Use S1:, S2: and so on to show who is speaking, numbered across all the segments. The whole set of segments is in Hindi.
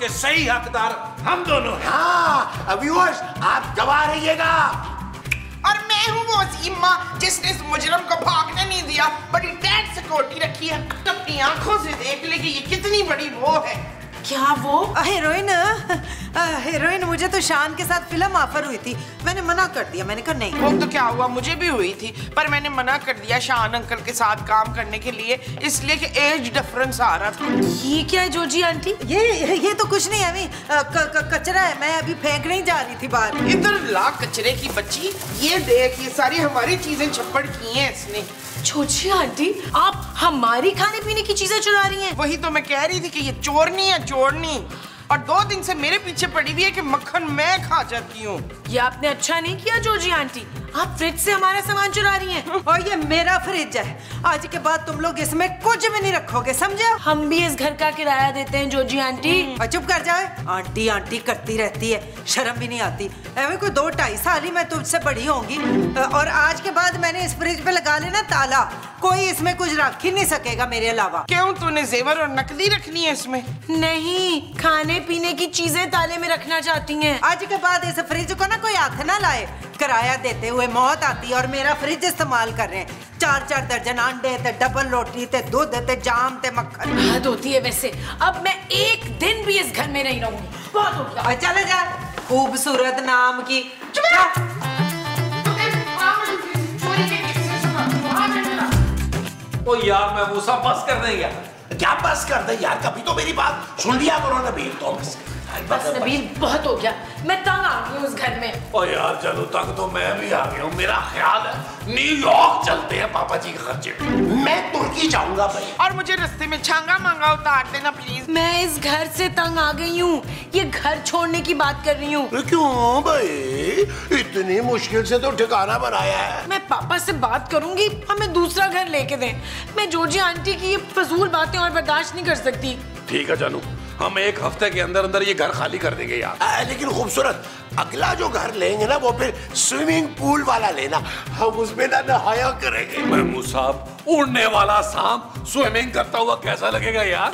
S1: के सही हकदार हम दोनों हैं।
S2: हाँ व्यूअर्स, आप गवाह रहिएगा।
S3: और मैं हूँ वो अजीम माँ जिसने इस मुजरम को भागने नहीं दिया, बड़ी टाइट सिक्योरिटी रखी है। अपनी आंखों से देख ले कि ये कितनी बड़ी वो है।
S4: क्या वो?
S5: हीरोइन? हीरोइन, मुझे तो शान के साथ फिल्म ऑफर हुई थी, मैंने मना कर दिया। मैंने कहा नहीं।
S3: वो तो क्या हुआ, मुझे भी हुई थी, पर मैंने मना कर दिया शान अंकल के साथ काम करने के लिए, इसलिए कि एज डिफरेंस आ रहा था।
S4: ये क्या है जोजी आंटी?
S5: ये तो कुछ नहीं है अभी, कचरा है, मैं अभी फेंकने ही जा रही थी बाहर।
S3: इधर ला कचरे की बच्ची, ये देख, ये सारी हमारी चीजें छप्पड़ की हैं इसने।
S4: जोजी आंटी, आप हमारी खाने पीने की चीजें चुरा रही हैं?
S3: वही तो मैं कह रही थी कि ये चोरनी है, चोरनी। और 2 दिन से मेरे पीछे पड़ी हुई है कि मक्खन मैं खा जाती हूँ।
S4: ये आपने अच्छा नहीं किया जोजी आंटी, आप फ्रिज से हमारा सामान चुरा रही हैं।
S5: और ये मेरा फ्रिज है, आज के बाद तुम लोग इसमें कुछ भी नहीं रखोगे, समझे?
S4: हम भी इस घर का किराया देते हैं जोजी आंटी।
S5: और चुप कर जाए, आंटी आंटी करती रहती है, शर्म भी नहीं आती। ऐਵੇਂ कोई 2-2.5 साल ही मैं तुझसे बड़ी होंगी, और आज के बाद मैंने इस फ्रिज पे लगा लेना ताला, कोई इसमें कुछ रख ही नहीं सकेगा मेरे अलावा।
S3: क्यों, तूने जेवर और नकदी रखनी है इसमें?
S4: नहीं, खाने पीने की चीजें ताले में रखना चाहती हैं।
S5: आज के बाद इस फ्रिज को ना कोई हाथ ना लाए, किराया देते हुए मौत आती है और मेरा फ्रिज इस्तेमाल कर रहे हैं। 4-4 दर्जन अंडे ते डबल रोटी ते दूध ते जाम ते मक्खन।
S4: हद होती है वैसे, अब मैं एक दिन भी इस घर में नहीं रहूंगी, बहुत हो गया।
S5: चले जा, खूबसूरत नाम की।
S1: ओ यार मैं वो सब बस कर देंगे।
S2: क्या बस कर दे यार, कभी तो मेरी बात सुन लिया करो नबील। तो
S4: बस नबील, बहुत हो गया, मैं तंग आ गई हूँ उस घर में।
S1: ओ यार चलो, तक तो मैं भी आ गया हूँ। मेरा ख्याल है न्यूयॉर्क चलते हैं पापा जी के खर्चे पे।
S2: मैं तुर्की जाऊंगा भाई।
S3: और मुझे रास्ते में छांगा मांगा उतार देना प्लीज।
S4: मैं इस घर से तंग आ गई हूँ, ये घर छोड़ने की बात कर रही हूँ।
S2: क्यों भाई, इतनी मुश्किल से तो ठिकाना बनाया है।
S4: मैं पापा से बात करूंगी, हमें दूसरा घर लेके दें। मैं जोजी आंटी की ये फजूल बातें और बर्दाश्त नहीं कर सकती।
S1: ठीक है जानू, हम 1 हफ्ते के अंदर अंदर ये घर खाली कर देंगे यार।
S2: लेकिन खूबसूरत, अगला जो घर लेंगे ना वो फिर स्विमिंग पूल वाला लेना, हम उसमें ना नहाया करेंगे।
S1: महमूद साहब, उड़ने वाला सांप स्विमिंग करता हुआ कैसा लगेगा यार?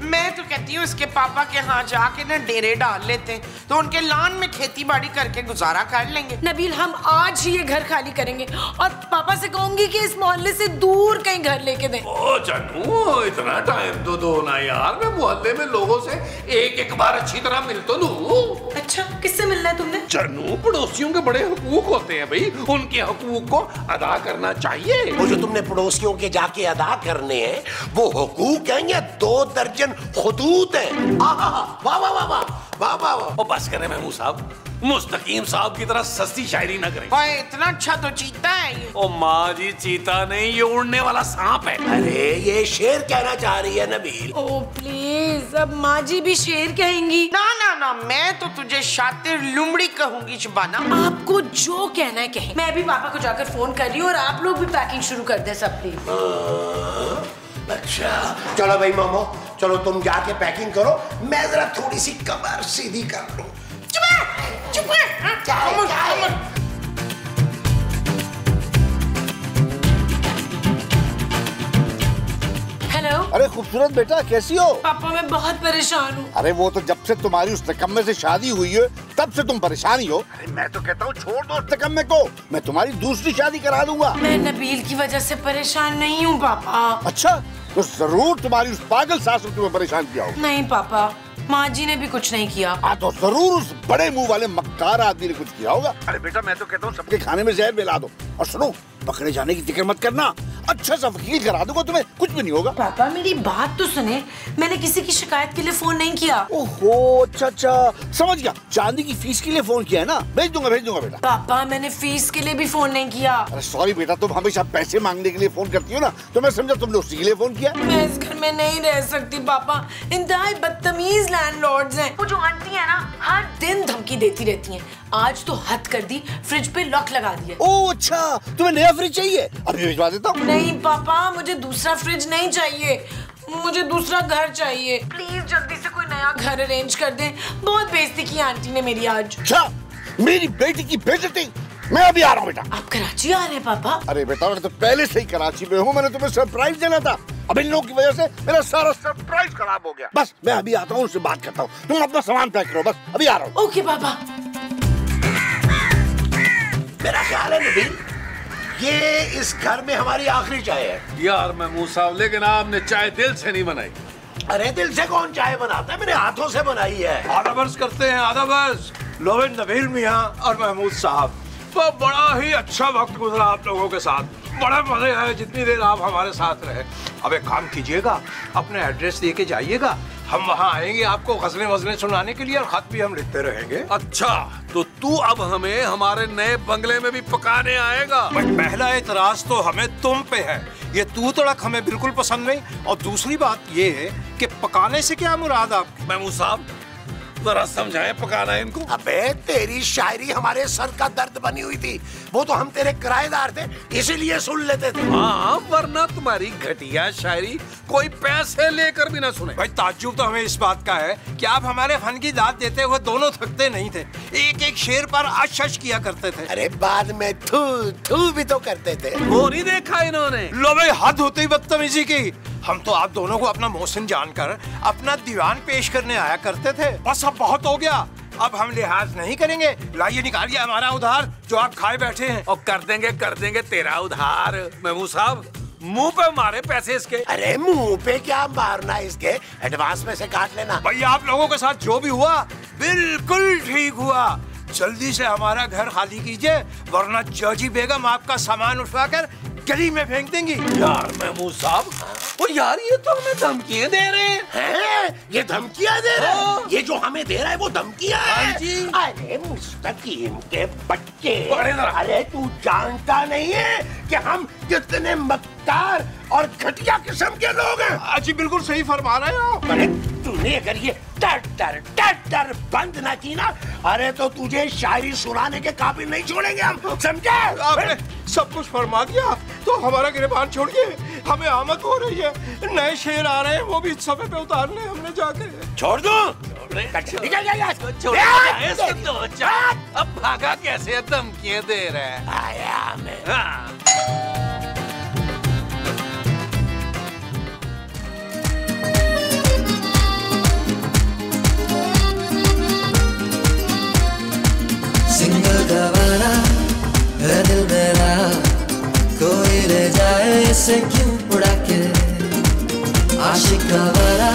S3: मैं तो कहती हूँ इसके पापा के यहाँ जाके ना डेरे डाल लेते हैं, तो उनके लान में खेती बाड़ी करके गुजारा कर लेंगे।
S4: नबील, हम आज ही ये घर खाली करेंगे और पापा से कहूंगी कि इस मोहल्ले से दूर कहीं घर लेके दें।
S1: ओ जानू, इतना टाइम तो दो ना यार, मैं मोहल्ले में लोगों से एक बार अच्छी तरह मिल तो लूं।
S4: अच्छा, किससे मिलना है तुमने?
S1: जानू, पड़ोसियों के बड़े हुकूक होते हैं भाई, उनके हुकूक को अदा करना चाहिए।
S2: वो जो तुमने पड़ोसियों के जाके अदा करने हैं वो हुकूक हैं या 2 दर्जन खुदूत है? वाह वाह वाह वाह वाह वाह।
S1: ओ बस करें महमूद साहब, मुस्तकीम साहब की तरह सस्ती शायरी ना करें।
S3: ओए, इतना अच्छा तो चीता है ये।
S1: ओ माँ जी, चीता नहीं, ये उड़ने वाला सांप है।
S2: अरे ये शेर कहना चाह रही है नबील।
S4: ओ प्लीज, अब माँ जी भी शेर कहेंगी।
S3: ना ना ना, मैं तो तुझे शातिर लुमड़ी कहूंगी शबाना।
S4: आपको जो कहना है कहें। मैं भी पापा को जाकर फोन कर रही हूँ और आप लोग भी पैकिंग शुरू कर दें सब प्लीज।
S2: अच्छा चलो भाई मामो, चलो तुम जाके पैकिंग करो, मैं जरा थोड़ी सी कमर सीधी कर लूं।
S3: चुप है।
S4: हेलो।
S6: अरे खूबसूरत बेटा, कैसी हो?
S4: पापा मैं बहुत परेशान हूँ।
S6: अरे वो तो जब से तुम्हारी उस निकम्मे से शादी हुई है तब से तुम परेशान ही हो। अरे मैं तो कहता हूँ छोड़ दो उस निकम्मे को, मैं तुम्हारी दूसरी शादी करा दूंगा।
S4: मैं नबील की वजह से परेशान नहीं हूँ पापा।
S6: अच्छा, तो जरूर तुम्हारी उस पागल सास ने तुम्हें परेशान किया हो।
S4: नहीं पापा, माँ जी ने भी कुछ नहीं किया।
S6: तो जरूर उस बड़े मुंह वाले मक्कार आदमी ने कुछ किया होगा। अरे बेटा, मैं तो कहता हूँ सबके खाने में जहर मिला दो। और सुनो, पकड़े जाने की फिक्र मत करना, अच्छा सा वकील करा दूंगा, तुम्हें कुछ भी नहीं होगा।
S4: पापा मेरी बात तो सुने, मैंने किसी की शिकायत के लिए फोन नहीं किया।
S6: ओहो, अच्छा अच्छा, समझ गया, चांदी की फीस के लिए फोन किया है ना? भेज दूंगा बेटा।
S4: पापा मैंने फीस के लिए भी फोन नहीं किया।
S6: अरे सॉरी बेटा, तुम हमेशा पैसे मांगने के लिए फोन करती हो ना, तो मैं समझा तुमने उसी के लिए फोन किया।
S4: मैं इस घर में नहीं रह सकती पापा, इंतहाई बदतमीज लैंडलॉर्ड्स हैं। वो जो आंटी है ना, हर दिन धमकी देती रहती हैं। आज तो हद कर दी, फ्रिज पे लॉक लगा दिया।
S6: ओह अच्छा, तुम्हें नया फ्रिज चाहिए? अभी भिजवा देता हूँ।
S4: नहीं पापा, मुझे दूसरा फ्रिज नहीं चाहिए, मुझे दूसरा घर चाहिए। प्लीज जल्दी से कोई नया घर अरेंज कर दें, बहुत बेइज्जती की आंटी ने मेरी आज।
S6: अच्छा, मेरी बेटी की बेइज्जती? मैं अभी आ रहा हूँ बेटा।
S4: आप कराची आ रहे हैं पापा?
S6: अरे बेटा, मैं तो पहले से ही कराची में हूँ, मैंने तुम्हें सरप्राइज देना था। अब इन लोगों की वजह से मेरा सारा सरप्राइज खराब हो गया। बस मैं अभी आता हूँ, उससे बात करता हूँ। तुम अपना सामान पैक करो, बस अभी आ रहा हूँ।
S4: ओके पापा।
S2: मेरा ख्याल है नबील, ये इस घर में हमारी आखिरी चाय है।
S1: यार महमूद साहब, लेकिन आपने चाय दिल से नहीं बनाई।
S2: अरे दिल से कौन चाय बनाता है, मेरे हाथों से बनाई है।
S7: आधा बर्स करते हैं, आधा बर्स। लोवे नबील मियाँ और महमूद साहब, तो बड़ा ही अच्छा वक्त गुजरा आप लोगों के साथ। बड़े मजे आए जितनी देर आप हमारे साथ रहे। अब एक काम कीजिएगा, अपने एड्रेस दे के जाइएगा, हम वहाँ आएंगे आपको गज़लें वज़लें सुनाने के लिए, और खत भी हम लिखते रहेंगे।
S1: अच्छा, तो तू अब हमें हमारे नए बंगले में भी पकाने आएगा?
S7: पहला एतराज तो हमें तुम पे है, ये तू तड़क हमें बिल्कुल पसंद नहीं। और दूसरी बात ये है कि पकाने से क्या मुराद आप?
S1: महमूद साहब जरा समझाएं पकाना इनको।
S2: अबे तेरी शायरी हमारे सर का दर्द बनी हुई थी, वो तो हम तेरे किराएदार थे इसीलिए सुन लेते थे।
S1: हाँ, वरना तुम्हारी घटिया शायरी कोई पैसे लेकर भी ना सुने।
S7: भाई ताज्जुब तो हमें इस बात का है कि आप हमारे फन की दाद देते हुए दोनों थकते नहीं थे, एक एक शेर पर अश किया करते थे।
S2: अरे बाद में थू थू भी तो करते थे।
S1: वो नहीं देखा इन्होंने?
S7: लो भाई, हद होती ही बदतमीजी की। हम तो आप दोनों को अपना मोहसिन जानकर अपना दीवान पेश करने आया करते थे। बस अब बहुत हो गया, अब हम लिहाज नहीं करेंगे। लाइए निकालिए हमारा उधार जो आप खाए बैठे हैं।
S1: और कर देंगे तेरा उधार। महमूद साहब, मुंह पे मारे पैसे इसके।
S2: अरे मुंह पे क्या मारना, इसके एडवांस में से काट लेना।
S7: भाई आप लोगों के साथ जो भी हुआ बिल्कुल ठीक हुआ। जल्दी से हमारा घर खाली कीजिए, वरना जॉजी बेगम आपका सामान उठवाकर गली में फेंक देंगी।
S1: यार महमूद साहब, वो यार ये तो हमें धमकियां दे रहे
S2: हैं। ये धमकियां दे रहे हैं? ये जो हमें दे रहा है वो धमकियां है?
S1: हाँ जी।
S2: अरे मुस्तकीम के बच्चे, अरे तू जानता नहीं है कि हम कितने मक्कार और घटिया किस्म के लोग हैं।
S7: जी बिल्कुल सही फरमा रहे हो।
S2: अरे तूने अगर ये टर बंद ना की ना, अरे तो तुझे शायरी सुनाने के काबिल नहीं छोड़ेंगे हम, समझे?
S7: आपने सब कुछ फरमा दिया तो हमारा गिरबान छोड़िए, हमें आमद हो रही है, नए शेर आ रहे हैं, वो भी समय पे उतारने हमने जाके।
S2: छोड़ दो,
S1: अब भागा कैसे? धमकियां दे रहा है।
S2: आया मैं।
S1: हाँ।
S8: सिंगल गवारा है दिल मेरा, कोई ले जाए इसे क्यों उड़ा के। आशिक गवारा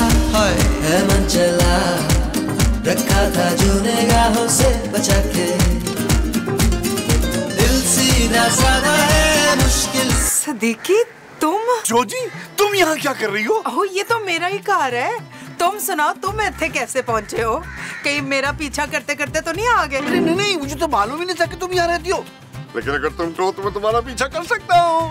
S8: है मन चला, रखा था जो निगाहों से बचा के। दिल सीधा साधा है मुश्किल।
S5: सदीकी तुम?
S6: जोजी, तुम यहाँ क्या कर रही हो?
S5: ओह, ये तो मेरा ही कार है। तुम सुनाओ, तुम इत्थे कैसे पहुँचे हो? कहीं मेरा पीछा करते करते तो नहीं आ गए?
S6: नहीं, मुझे तो मालूम ही नहीं था कि तुम यहाँ रहती हो, लेकिन अगर तुम कहो तो मैं तुम्हारा पीछा कर सकता हूँ।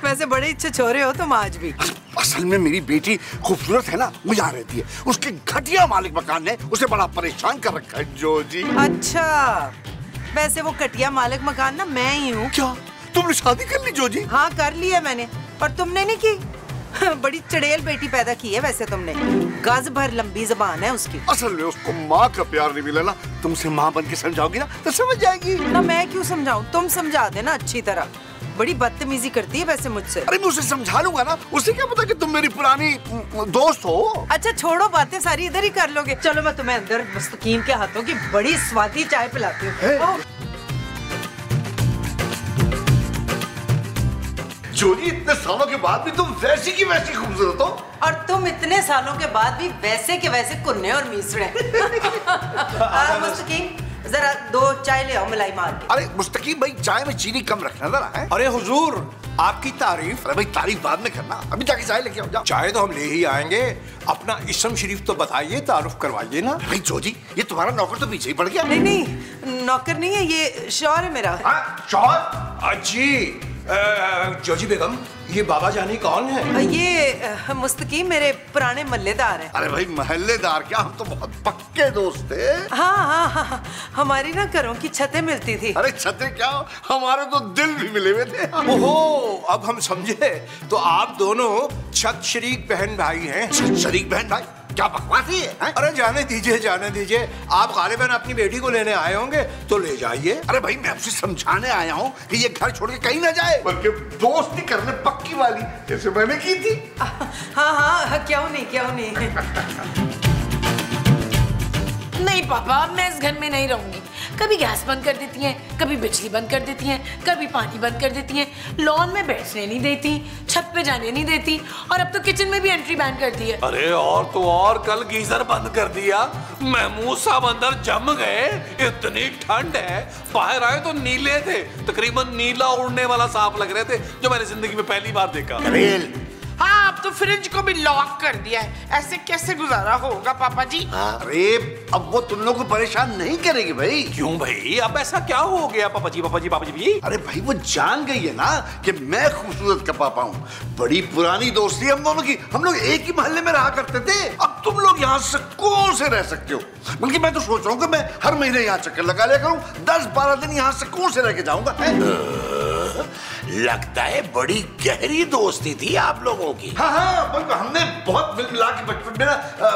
S5: वैसे बड़े अच्छे छोरे हो तुम आज भी।
S6: असल में मेरी बेटी खूबसूरत है ना, वो यहाँ रहती है। उसके घटिया मालिक मकान ने उसे बड़ा परेशान कर रखा है जोजी।
S5: अच्छा, वैसे वो घटिया मालिक मकान ना मैं ही हूँ।
S6: क्या तुमने शादी कर ली जोजी?
S5: हाँ कर ली है मैंने, पर तुमने नहीं की। बड़ी चड़ेल बेटी पैदा की है वैसे तुमने, गज भर लंबी जबान है उसकी।
S6: असल में उसको माँ का प्यार नहीं मिला ना, तुमसे माँ बन के समझाओगी ना तो समझ जाएगी
S5: ना। मैं क्यों समझाऊं, तुम समझा देना अच्छी तरह। बड़ी बदतमीजी करती है वैसे मुझसे।
S6: अरे मैं उसे समझा लूंगा ना, उसे क्या पता कि तुम मेरी पुरानी दोस्त हो।
S5: अच्छा छोड़ो, बातें सारी इधर ही कर लोगे। चलो मैं तुम्हें अंदर मुस्तकीम के हाथों की बड़ी स्वादी चाय पिलाती हूँ।
S6: जोजी, इतने सालों के बाद भी तुम वैसी की वैसी खूबसूरत हो,
S5: और तुम इतने सालों के बाद भी वैसे के वैसे कुन्ने और मीसड़े। मुस्तकीम जरा 2 चाय ले आओ मलाई मार के।
S6: अरे मुस्तकीम भाई, चाय में चीनी कम रखना जरा है।
S7: अरे हुजूर, आपकी तारीफ।
S6: अरे भाई तारीफ बाद में करना, अभी जाके चाय लेके आओ। जाओ।
S7: चाय तो हम ले ही आएंगे, अपना इस्म शरीफ तो बताइए, तारुफ करवाइए ना।
S6: भाई जोजी, ये तुम्हारा नौकर तो पीछे ही पड़ गया।
S5: नहीं, नौकर नहीं है, ये शौहर है मेरा।
S7: शौहर? जी जोजी बेगम, ये बाबा जानी कौन है?
S5: ये मुस्तकीम मेरे पुराने मल्लेदार हैं।
S6: अरे भाई महल्लेदार क्या, हम तो बहुत पक्के दोस्त थे।
S5: हाँ, हमारी ना घरों की छतें मिलती थी।
S6: अरे छतें क्या, हमारे तो दिल भी मिले हुए थे।
S7: ओहो, अब हम समझे, तो आप दोनों छत शरीक बहन भाई हैं।
S6: शरीक बहन भाई? क्या बकवास है?
S7: अरे जाने दीजिए। आप गालिबन अपनी बेटी को लेने आए होंगे तो ले जाइए।
S6: अरे भाई मैं आपसे समझाने आया हूँ कि ये घर छोड़ के कहीं ना जाए, बल्कि दोस्ती करने पक्की वाली जैसे मैंने की थी।
S5: हाँ, क्यों नहीं।
S4: नहीं पापा, मैं इस घर में नहीं रहूंगी। कभी गैस बंद कर देती हैं, कभी बिजली बंद कर देती हैं, कभी पानी बंद कर देती हैं, लॉन में बैठने नहीं देती, छत पे जाने नहीं देती, और अब तो किचन में भी एंट्री बैन कर दी है।
S1: अरे और तो और, कल गीजर बंद कर दिया। महमूद साहब अंदर जम गए, इतनी ठंड है। बाहर आए तो नीले थे, तकरीबन नीला उड़ने वाला सांप लग रहे थे, जो मैंने जिंदगी में पहली बार देखा।
S3: हाँ, अब तो फ्रिज को भी लॉक कर दिया है। ऐसे कैसे गुजारा होगा पापा जी?
S6: अरे अब वो तुम लोग को परेशान नहीं करेगी भाई।
S1: क्यों भाई, अब ऐसा क्या हो गया पापा जी?
S6: अरे भाई वो जान गई है ना कि मैं खूबसूरत का पापा हूँ। बड़ी पुरानी दोस्ती हम दोनों की, हम लोग एक ही मोहल्ले में रहा करते थे। अब तुम लोग यहाँ सुकून से रह सकते हो। बल्कि मैं तो सोच रहा हूँ कि मैं हर महीने यहाँ चक्कर लगा लिया करूँ, 10-12 दिन यहाँ सुकून से रह के जाऊंगा।
S2: लगता है बड़ी गहरी दोस्ती थी आप लोगों की।
S6: हाँ, हमने बहुत मिल मिला के बचपन में ना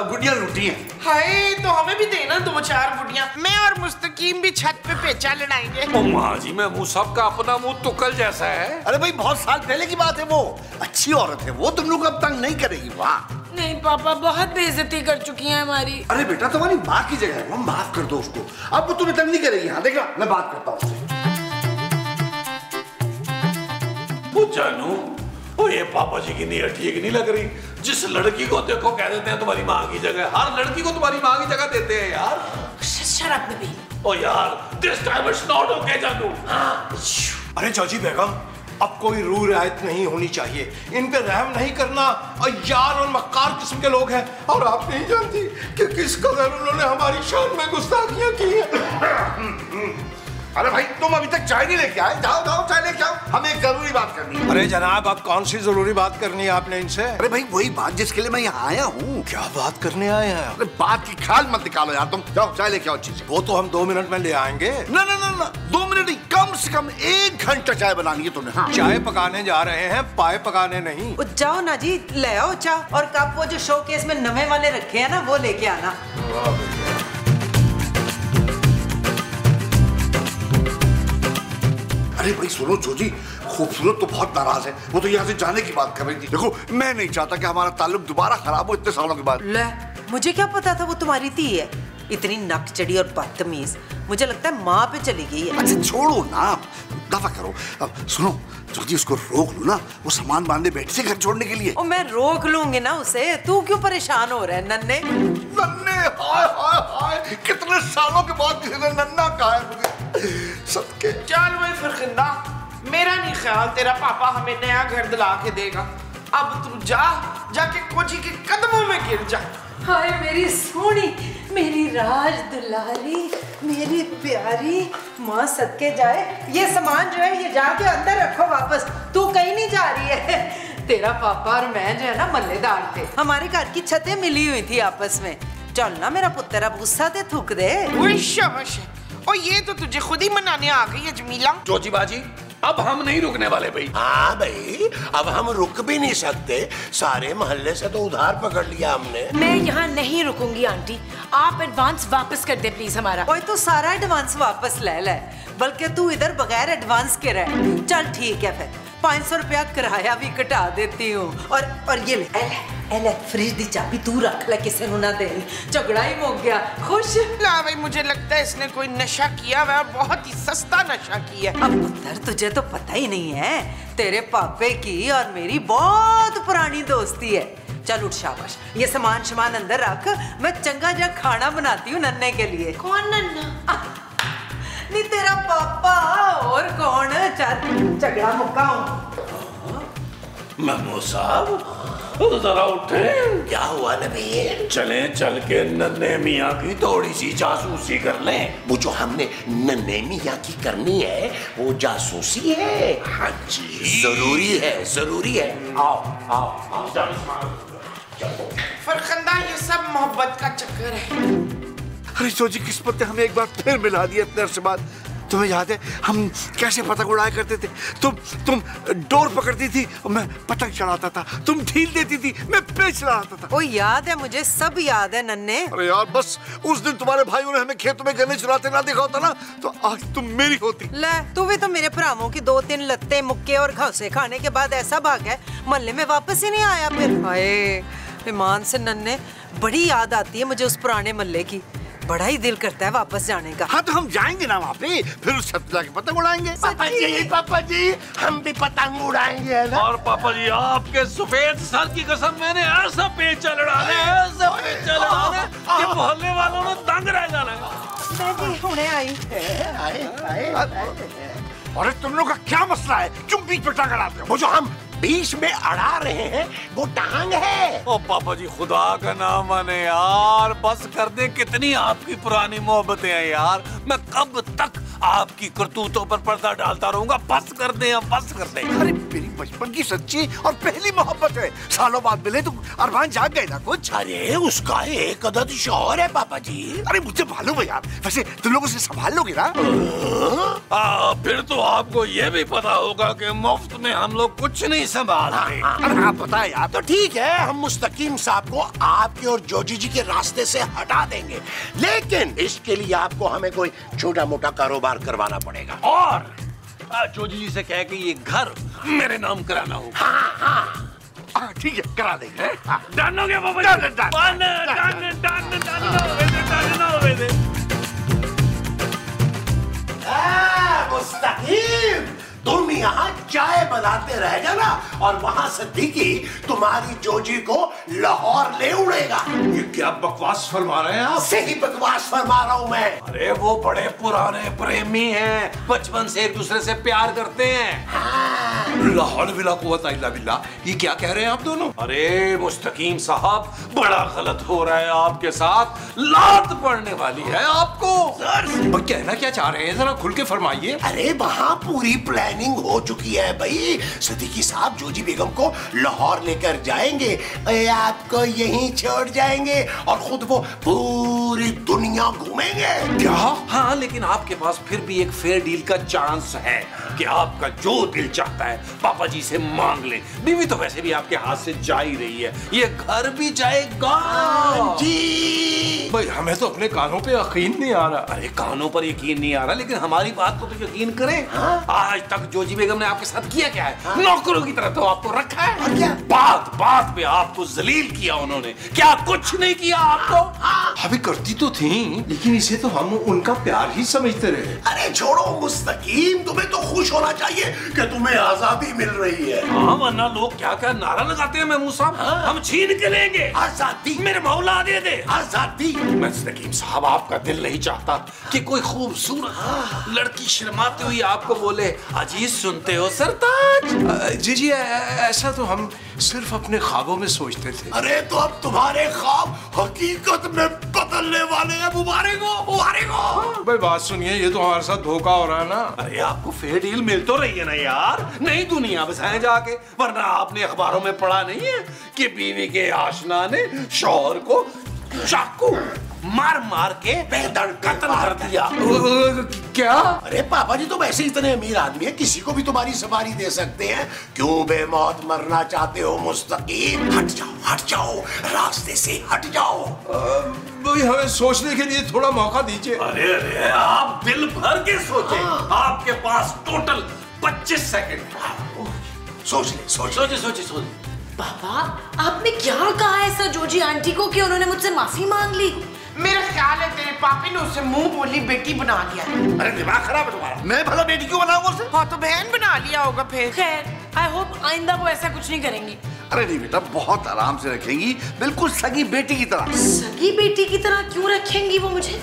S6: गुड़ियाँ लूटी हैं।
S3: हाय, तो हमें भी देना 2-4 गुड़ियाँ। मैं और मुस्तकीम भी छत पे पेचा लड़ाएंगे।
S1: माँ जी, महमूद साहब का अपना मुंह तुकल जैसा है।
S6: अरे भाई बहुत साल पहले की बात है, वो अच्छी औरत है, वो तुम लोग अब तंग नहीं करेगी। वाह
S4: नहीं पापा, बहुत बेइज्जती कर चुकी है हमारी।
S6: अरे बेटा, तुम्हारी माँ की जगह है, माफ कर दो उसको। अब वो तुम्हें तंग नहीं करेगी। हाँ देखा, मैं बात करता हूँ उससे।
S1: जानू, ओ ये पापा जी की नीयत ठीक नहीं लग रही। जिस लड़की को देखो कह देते हैं तुम्हारी माँ की जगह, हर लड़की को तुम्हारी माँ की जगह देते हैं यार।
S4: Shut up baby.
S1: ओ यार, this time it's not okay जानू।
S7: अरे चौची बेगम, अब कोई रू रियायत नहीं होनी चाहिए। इन पे रहम नहीं करना। और यार और मक्कार किस्म के लोग हैं, और आप नहीं जानती कि किस कदर उन्होंने हमारी शान में गुस्ताखियां की हैं।
S6: अरे भाई, तुम अभी तक चाय नहीं लेके आए। जाओ चाय लेके आओ, हमें एक जरूरी बात करनी है।
S7: अरे जनाब, अब कौन सी जरूरी बात करनी है आपने इनसे?
S6: अरे भाई वही बात जिसके लिए मैं यहाँ आया हूँ।
S7: क्या बात करने आए हैं?
S6: अरे बात की ख्याल मत निकालो यार, तुम जाओ चाय लेके आओ अच्छी से।
S7: वो तो हम 2 मिनट में ले आएंगे।
S6: ना 2 मिनट नहीं, कम से कम 1 घंटा चाय बनानी है तुमने। हाँ।
S7: चाय पकाने जा रहे हैं, पाए पकाने नहीं।
S5: जाओ ना जी, ले आओ चाय और कप। वो जो शोकेस में नवे वाले रखे हैं ना, वो लेके आना।
S6: अरे भाई सुनो जोजी, खूबसूरत तो बहुत नाराज है। वो तो यहाँ से जाने की बात कर रही थी। देखो, मैं नहीं चाहता कि हमारा ताल्लुक दोबारा खराब हो इतने सालों के बाद।
S5: ले, मुझे क्या पता था वो तुम्हारी थी है। इतनी नकचड़ी और बदतमीज, मुझे लगता है माँ पे चली गई है।
S6: अच्छा छोड़ो ना, दफा करो। अब सुनो जोजी, उसको रोक लो ना, वो सामान बांधे बैठी से घर छोड़ने के लिए।
S5: ओ, मैं रोक लूंगी ना उसे। तू क्यों परेशान हो रहा है नन्ने?
S6: हाय, कितने सालों के बाद किसी ने नन्ना कहा है मुझे। सबके
S3: चल भाई फरखिंदा, मेरा नहीं ख्याल तेरा पापा हमें नया घर दिला के देगा। अब तू जाके कोची के कदमों में गिर जा।
S5: हाय मेरी सोनी, मेरी राज दुलारी, मेरी प्यारी माँ, सदके जाए। ये सामान जो है ये जाके अंदर रखो वापस। तू कहीं नहीं जा रही है। तेरा पापा और मैं जो है ना मल्लेदार थे, हमारे घर की छतें मिली हुई थी आपस में। चल ना मेरा पुत्र, अब गुस्सा ते थूक दे।
S3: शाबाश। और ये तो तुझे खुद ही मनाने आ गई है जमीला।
S1: जोजी बाजी, अब हम नहीं रुकने वाले भाई।
S2: हाँ भाई, अब हम रुक भी नहीं सकते। सारे मोहल्ले से तो उधार पकड़ लिया हमने।
S4: मैं यहाँ नहीं रुकूंगी आंटी, आप एडवांस वापस कर दे प्लीज हमारा।
S5: ओए तो सारा एडवांस वापस ले, बल्कि तू इधर बगैर एडवांस के रह। चल ठीक है, फिर 500 रुपया किराया भी कटा देती हूँ। और ये ले फ्रिज दी चाबी तू रख ले, किसी को ना दे। झगड़ा ही हो गया। खुश?
S3: ला भाई, मुझे लगता है इसने कोई नशा किया हुआ, बहुत ही सस्ता नशा किया।
S5: अब पुत्र, तुझे तो पता ही नहीं है, तेरे पापे की और मेरी बहुत पुरानी दोस्ती है। चल उठ, शाबाश। ये सामान अंदर रख, मैं चंगा जा खाना बनाती हूँ नन्ने के लिए।
S4: कौन नन्ना?
S5: नहीं तेरा पापा, और कौन? चल झगड़ा मुकाऊं।
S1: महमूद साहब जरा उठे।
S2: क्या हुआ नबील?
S1: चल के नन्हे मियाँ की थोड़ी सी जासूसी कर लें।
S2: वो जो हमने नन्हे मियाँ की करनी है वो जासूसी है।
S1: हाँ जी,
S2: जरूरी है। आओ।
S3: फरखंदा, ये सब मोहब्बत का चक्कर है।
S6: अरे जोजी, किस्मत ने हमें एक बार फिर मिला दिया इतने अरसे बाद। तुम्हें याद है हम कैसे पतंग उड़ाया करते थे? तुम डोर पकड़ती थी और मैं पतंग चढ़ाता था, तुम ढील देती थी मैं पेच चढ़ाता था।
S5: वो याद है मुझे, सब याद है नन्हे।
S6: अरे यार बस उस दिन तुम्हारे भाइयों ने हमें खेतों में गन्ने चुराते ना देखा होता ना तो आज तुम मेरी होती।
S5: ले तू भी तो मेरे भरावों की 2-3 लत्ते मुक्के और घासे खाने के बाद ऐसा भाग है, मोहल्ले में वापस ही नहीं आया फिर। हाय ईमान से नन्हे, बड़ी याद आती है मुझे उस पुराने मोहल्ले की, बड़ा ही दिल करता है वापस जाने का।
S6: हाँ तो हम जाएंगे ना वहाँ पे, फिर उस छत पे जाके पतंग उड़ाएंगे।
S2: पापा जी हम भी पतंग उड़ाएंगे है ना।
S1: और पापा जी आपके सफेद सर की कसम, मैंने ऐसा पेचा लड़ाने कि मोहल्ले वालों ने दंग रह जाना।
S5: मैं भी हुणे आई।
S6: अरे तुम लोग का क्या मसला है, क्यों बीच में टांग अड़ाते हो?
S2: वो जो हम बीच में अड़ा रहे हैं वो टांग है।
S1: ओ पापा जी खुदा का नाम माने यार, बस कर दे, कितनी आपकी पुरानी मोहब्बतें हैं यार, मैं कब तक आपकी करतूतों पर पर्दा डालता रहूंगा, बस कर दे अब, बस कर दे।
S6: अरे मेरी बचपन की सच्ची और पहली मोहब्बत है, सालों बाद मिले तो अरमान जाग गए ना कुछ।
S2: अरे उसका एक अदद शौहर है पापा जी।
S6: अरे मुझे मालूम है यार, वैसे तुम लोग उसे संभाल लोगे ना?
S1: फिर तो आपको ये भी पता होगा कि मुफ्त में हम लोग कुछ नहीं संभालते।
S6: अरे हाँ पता है यार।
S2: तो ठीक है, हम मुस्तकीम साहब को आपके और जोजी जी के रास्ते से हटा देंगे, लेकिन इसके लिए आपको हमें कोई छोटा मोटा कारोबार करवाना पड़ेगा।
S1: और जोजी जी से कह के ये घर मेरे नाम कराना होगा।
S6: हाँ ठीक है करा देंगे।
S1: डन हो गया पापा जी।
S2: मुस्तकीम तुम यहाँ चाय बनाते रह जाना और वहाँ सिद्दीकी तुम्हारी जोजी को लाहौर ले उड़ेगा।
S1: ये क्या बकवास फरमा रहे हैं आप?
S2: सही बकवास फरमा रहा हूँ मैं।
S1: अरे वो बड़े पुराने प्रेमी हैं, बचपन से एक दूसरे से प्यार करते हैं। ला हौल वला कुव्वत इल्ला बिल्लाह, ये क्या कह रहे हैं आप दोनों? अरे मुस्तकीम साहब बड़ा गलत हो रहा है आपके साथ, लात पड़ने वाली है आपको। सर कहना क्या चाह रहे हैं, जरा खुल के फरमाइए।
S2: अरे वहाँ पूरी प्लानिंग हो चुकी है भाई, सिद्दीकी साहब जोजी बेगम को लाहौर लेकर जाएंगे, आपको यहीं छोड़ जाएंगे और खुद वो पूरी दुनिया घूमेंगे।
S1: क्या? हाँ लेकिन आपके पास फिर भी एक फेयर डील का चांस है कि आपका जो दिल चाहता है पापा जी से मांग ले। बीवी तो वैसे भी आपके हाथ से जा ही रही है, ये घर भी जाएगा।
S2: जी
S1: भाई हमें तो अपने कानों पे यकीन नहीं आ रहा। अरे कानों पर यकीन नहीं आ रहा, लेकिन हमारी बात को तो यकीन करें। आज तक जोजी बेगम ने आपके साथ किया क्या है? नौकरों की तरह तो आपको रखा है।
S2: और क्या?
S1: बात बात पे आपको जलील किया उन्होंने, क्या कुछ नहीं किया आपको? अभी करती तो थी, लेकिन इसे तो हम उनका प्यार ही समझते रहे।
S2: अरे छोड़ो मुस्तकीम, तुम्हें तो खुश होना चाहिए कि तुम्हें आजादी मिल रही है।
S1: हाँ वरना लोग क्या क्या नारा लगाते हैं महमूद साहब, हम छीन के लेंगे
S2: आजादी,
S1: मेरे मौला दे दे
S2: आजादी।
S1: मुस्तकीम साहब आपका दिल नहीं चाहता कि कोई खूबसूरत लड़की शर्माती हुई आपको बोले अजीज सुनते हो सरताज? जी जी ऐसा तो हम सिर्फ अपने ख्वाबों में सोचते थे।
S2: अरे तो अब तुम्हारे ख्वाब हकीकत में बदलने वाले हैं। मुबारक हो, मुबारक हो।
S7: भाई बात सुनिए, ये तो हमारे साथ धोखा हो रहा है ना।
S1: अरे आपको फेयर डील मिल तो रही है ना यार, नई दुनिया बसाए जाके। वरना आपने अखबारों में पढ़ा नहीं है कि बीवी के आशना ने शौहर को चाकू मार मार के बेदर्द कत्ल कर दिया।
S7: क्या?
S2: अरे पापा जी तो वैसे इतने अमीर आदमी है, किसी को भी तुम्हारी सवारी दे सकते हैं। क्यों बेमौत मरना चाहते हो मुस्तकीम? हट जाओ, रास्ते से हट जाओ।
S7: भाई हमें सोचने के लिए थोड़ा मौका दीजिए।
S1: अरे अरे आप दिल भर के सोचे, आपके पास टोटल 25 सेकंड। सोचे।
S4: पापा आपने क्या कहा ऐसा जोजी आंटी को कि उन्होंने मुझसे माफी मांग ली?
S3: मेरा ख्याल है तेरे पापी ने उसे मुंह बोली बेटी बना दिया।
S2: अरे दिमाग खराब है तुम्हारा।
S6: मैं भला बेटी क्यों बनाऊंगा उसे?
S3: हाँ तो बहन बना लिया होगा फिर।
S4: खैर आई होप आइंदा वो ऐसा कुछ नहीं करेंगी।
S6: अरे नहीं बेटा, बहुत आराम से रखेंगी, बिल्कुल सगी बेटी की तरह।
S4: सगी बेटी की तरह क्यों रखेंगी वो मुझे?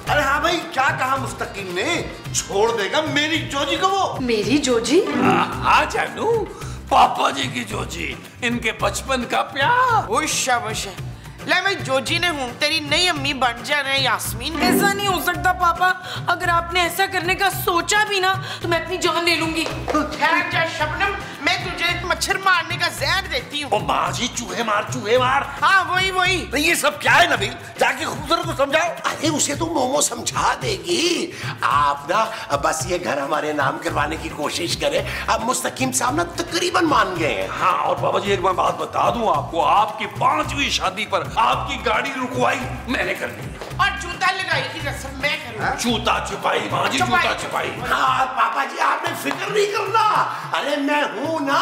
S6: अरे हाँ भाई, क्या कहा मुस्तकीम ने? छोड़ देगा मेरी जोजी को वो?
S4: मेरी जोजी?
S1: हाँ जानू, पापा जी की जोजी, इनके बचपन का प्यार।
S3: शाबाश है। ले मैं जोजी ने हूँ तेरी नई अम्मी बन जाना यास्मीन।
S4: ऐसा नहीं हो सकता पापा, अगर आपने ऐसा करने का सोचा भी ना तो मैं अपनी जान ले लूंगी।
S3: ठहर जा शबनम, मैं तुझे मैं मच्छर मारने का जहर देती हूँ।
S2: ओ माँ जी, चूहे मार चूहे मार।
S3: हाँ वही।
S6: तो ये सब क्या है नबील? जाके खूबसूरत को समझाओ।
S2: अरे उसे तो मोमो समझा देगी। आप ना बस ये घर हमारे नाम करवाने की कोशिश करें। अब मुस्तकीम साहब ना तकरीबन मान गए हैं।
S1: हाँ, और बाबा जी एक मैं बात बता दूं आपको, आपकी 5वीं शादी पर आपकी गाड़ी रुकवाई मैंने कर ली
S3: और जूता लगाई की रस्म मैं करूँ।
S1: जूता छिपाई माँ जी, जूता छिपाई।
S2: हाँ पापा जी, आपने फिक्र नहीं करना। अरे मैं हूँ ना।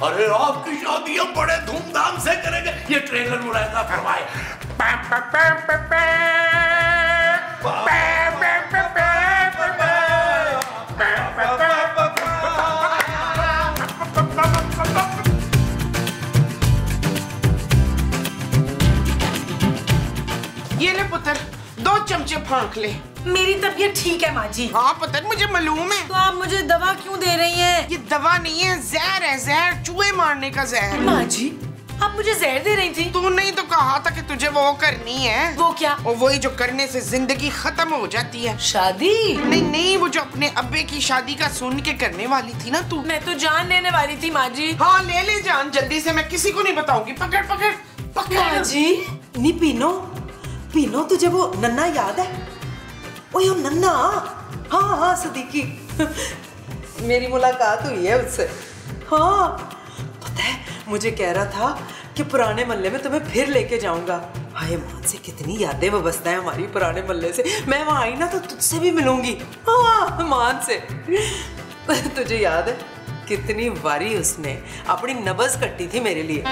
S2: अरे आपकी शादी हम बड़े धूमधाम से करेंगे। ये ट्रेलर मुलायजा फरमाए।
S3: ये ले पुत्र, 2 चमचे फांक ले।
S4: मेरी तबीयत ठीक है माँ जी।
S3: हाँ पुत्र, मुझे मालूम है।
S4: तो आप मुझे दवा क्यों दे रही हैं?
S3: ये दवा नहीं है, जहर है, जहर, चूहे मारने का जहर।
S4: माँ जी, आप मुझे जहर दे रही थी।
S3: तूने ही तो कहा था कि तुझे वो करनी है।
S4: वो क्या?
S3: और वही जो करने से जिंदगी खत्म हो जाती है।
S4: शादी?
S3: नहीं, वो जो अपने अब्बे की शादी का सुन के करने वाली थी ना तू।
S4: मैं तो जान लेने वाली थी माँ जी।
S3: हाँ ले जान जल्दी से, मैं किसी को नहीं बताऊंगी। पकड़।
S4: माँ जी,
S5: नी पीनो तुझे वो नन्ना याद है? ओए नन्ना, हाँ सदीकी, मेरी मुलाकात हुई है उससे। हाँ पता है, मुझे कह रहा था कि पुराने मल्ले में तुम्हें फिर लेके जाऊंगा। हाय मान से कितनी यादें वाबस्ता है हमारी पुराने मल्ले से। मैं वहां आई ना तो तुझसे भी मिलूंगी। हाँ मान से। तुझे याद है कितनी बारी उसने अपनी नब्ज कट्टी थी मेरे लिए।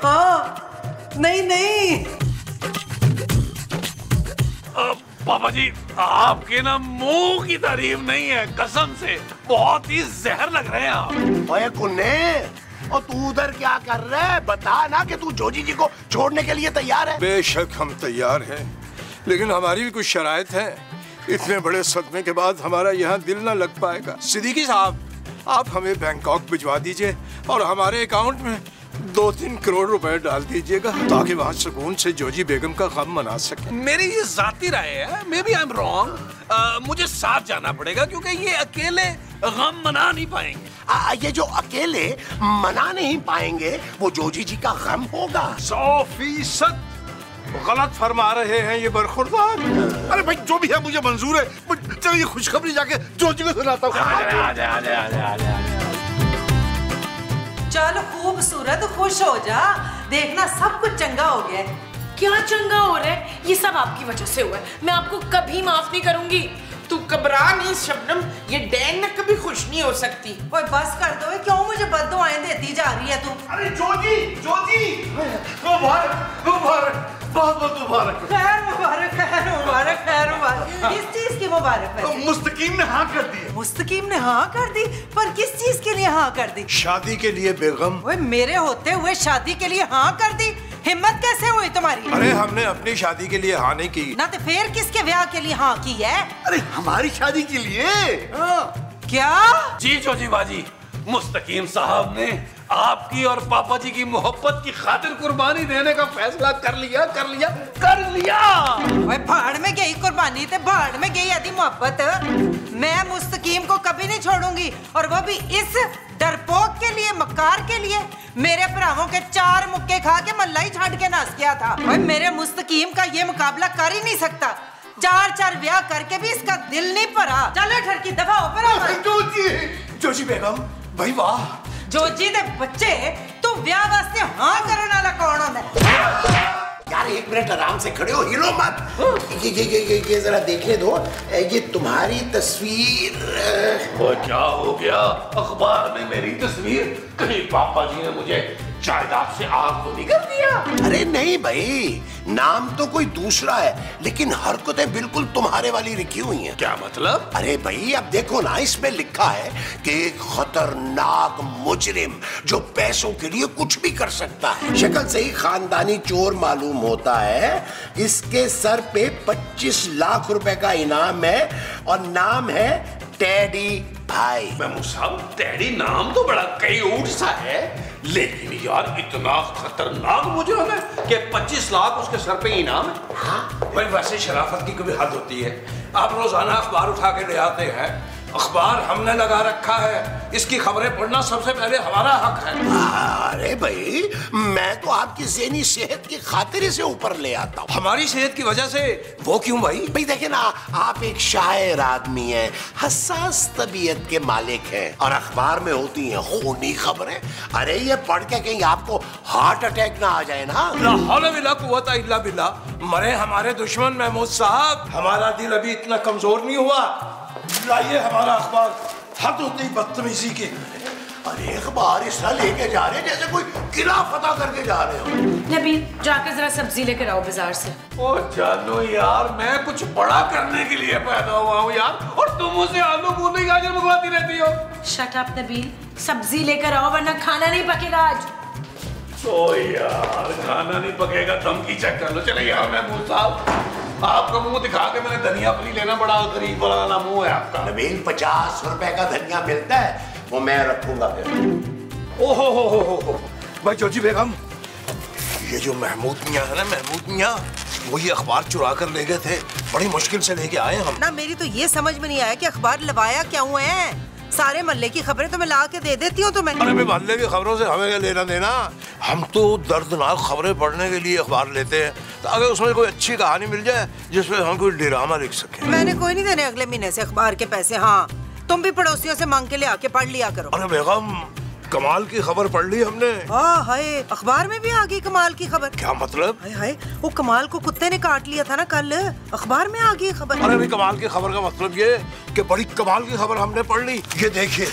S5: हाँ नहीं
S1: पापा जी, आपके ना मुंह की तारीफ नहीं है, कसम से बहुत ही जहर लग रहे हैं आप।
S2: ओए कुन्ने, और तू उधर क्या कर रहा है? बता ना कि तू जोजी जी को छोड़ने के लिए तैयार है।
S7: बेशक हम तैयार हैं, लेकिन हमारी भी कुछ शराइत है। इतने बड़े सदमे के बाद हमारा यहाँ दिल ना लग पाएगा। सिद्दीकी साहब, आप हमें बैंकॉक भिजवा दीजिए और हमारे अकाउंट में 2-3 करोड़ रुपए डाल दीजिएगा, ताकि वहाँ सुकून से जोजी बेगम का गम मना सके।
S1: मेरी ये जाती राय है, maybe I am wrong. मुझे साथ जाना पड़ेगा क्योंकि ये अकेले गम मना नहीं पाएंगे।
S2: ये जो अकेले मना नहीं पाएंगे, वो जोजी जी का गम होगा।
S7: 100% गलत फरमा रहे हैं ये बरखुरदार।
S6: अरे भाई जो भी है मुझे मंजूर है। चलो ये खुशखबरी जाके जोजी को सुनाता हूँ।
S5: चल खूबसूरत खुश हो जा, देखना सब कुछ चंगा हो गया है।
S4: क्या चंगा हो रहा है? ये सब आपकी वजह से हुआ है। मैं आपको कभी माफ नहीं करूंगी।
S3: तू घबरा नहीं शबनम, ये डैन ना कभी खुश नहीं हो सकती।
S5: ओए बस कर दो, क्यों मुझे बद्दुआएं देती जा रही है तू?
S6: अरे जोजी मुबारक, बहुत मुबारक।
S5: खैर मुबारक। किस चीज की मुबारक है?
S6: मुस्तकीम ने हाँ कर दी।
S5: मुस्तकीम ने हाँ कर दी? पर किस चीज के लिए हाँ कर दी?
S7: शादी के लिए बेगम।
S5: ओए मेरे होते हुए शादी के लिए हाँ कर दी? हिम्मत कैसे हुई तुम्हारी?
S7: अरे हमने अपनी शादी के लिए हाँ नहीं की
S5: ना तो फिर किसके ब्याह के लिए हाँ की है?
S6: अरे हमारी शादी के लिए।
S5: क्या?
S1: जी जोजी बाजी, मुस्तकीम साहब ने आपकी और पापा जी की मोहब्बत की खातिर कुर्बानी देने का फैसला कर लिया।
S5: ओए भाड़ में गई कुर्बानी ते भाड़ में गई आदि मोहब्बत। मैं मुस्तकीम को कभी नहीं छोड़ूंगी, और वो भी इस डरपोक के लिए, मक्कार के लिए। मेरे भरावों के 4 मुक्के खा के मल्ला ही छाड़ के नाच गया था। ओए मेरे मुस्तकीम का ये मुकाबला कर ही नहीं सकता। 4 ब्याह करके भी इसका दिल नहीं भरा। चलो ठरकी दफा ऊपर।
S2: जोजी बेगम, भाई वाह।
S5: जोजी दे बच्चे, तू ब्याह वास्ते हाँ करने वाला कौन होता है?
S2: यार 1 मिनट आराम से खड़े हो, हिलो मत। ये जरा देखने दो, ये तुम्हारी तस्वीर।
S1: वो क्या हो गया? अखबार में मेरी तस्वीर? कहीं पापा जी ने मुझे जायदाद से आग तो नहीं कर दिया?
S2: अरे नहीं भाई, नाम तो कोई दूसरा है, लेकिन हरकतें बिल्कुल तुम्हारे वाली लिखी हुई हैं।
S1: क्या मतलब?
S2: अरे भाई अब देखो ना, इसमें लिखा है कि एक खतरनाक मुजरिम जो पैसों के लिए कुछ भी कर सकता है। शक्ल से ही खानदानी चोर मालूम होता है। इसके सर पे 25 लाख रुपए का इनाम है और नाम है टेडी भाई।
S1: मैं साहब, टेडी नाम तो बड़ा क्यूट सा है, लेकिन यार इतना खतरनाक मुजरिम है कि 25 लाख उसके सर पे इनाम है। हाँ भाई, वैसे शराफत की कभी हद होती है। आप रोजाना अखबार उठा के ले आते हैं,
S7: अखबार हमने लगा रखा है, इसकी खबरें पढ़ना सबसे पहले हमारा हक है।
S2: अरे भाई, मैं तो आपकी ज़हनी सेहत की खातिर इसे ऊपर ले आता हूँ।
S7: हमारी सेहत की वजह से? वो क्यों भाई?
S2: भाई देखिए ना, आप एक शायर आदमी हैं, हसास तबीयत के मालिक हैं, और अखबार में होती हैं खूनी खबरें। अरे ये पढ़ के कहीं आपको हार्ट अटैक ना आ जाए ना।
S7: ला हौला वला कुव्वता इल्ला बिल्लाह। मरे हमारे दुश्मन महमूद साहब, हमारा दिल अभी इतना कमजोर नहीं हुआ। लाइए हमारा अखबार। हद होती बदतमीजी की।
S2: अरे अखबार इस तरह लेके जा रहे हैं जैसे कोई किला फतह करके जा रहे हो।
S4: नबील, जाके जरा सब्जी लेकर आओ बाजार से।
S1: ओ जानो यार, मैं कुछ बड़ा करने के लिए पैदा हुआ हूँ यार, और तुम मुझे आलू पूरी गाजर मंगवाती रहती हो।
S4: शट अप नबील, सब्जी लेकर आओ वरना खाना नहीं पकेगा आज।
S1: ओ यार, खाना नहीं पकेगा, धमकी चेक कर लो। चले यार महमूद साहब, आपका मुंह दिखा के मैंने धनिया पली लेना, बड़ा गरीब वाला मुंह है आपका।
S2: नबील, 50 रुपए का धनिया मिलता है, वो मैं रखूंगा फिर।
S7: ओहो भाई जोजी बेगम, ये जो महमूद मियाँ है ना, महमूद मियाँ, वो ये अखबार चुरा कर ले गए थे। बड़ी मुश्किल से लेके आए हम
S5: ना। मेरी तो ये समझ में नहीं आया कि अखबार लवाया क्या हुआ है। सारे मोहल्ले की खबरें तो मैं ला के दे देती हूँ तुम्हें।
S7: अरे मोहल्ले की खबरों से हमें क्या लेना देना। हम तो दर्दनाक खबरें पढ़ने के लिए अखबार लेते हैं, तो अगर उसमें कोई अच्छी कहानी मिल जाए जिसमें हम कोई ड्रामा लिख सके।
S5: मैंने कोई नहीं देने अगले महीने से अखबार के पैसे। हाँ, तुम भी पड़ोसियों से मांग के ले आके पढ़ लिया करो।
S7: अरे बेगम, कमाल की खबर पढ़ ली हमने।
S5: हाय, अखबार में भी आ गई कमाल की खबर।
S7: क्या मतलब?
S5: हाय, वो कमाल को कुत्ते ने काट लिया था ना कल, अखबार में आ गई खबर।
S7: अरे भाई, कमाल की खबर का मतलब ये कि बड़ी कमाल की खबर हमने पढ़ ली। ये देखिए,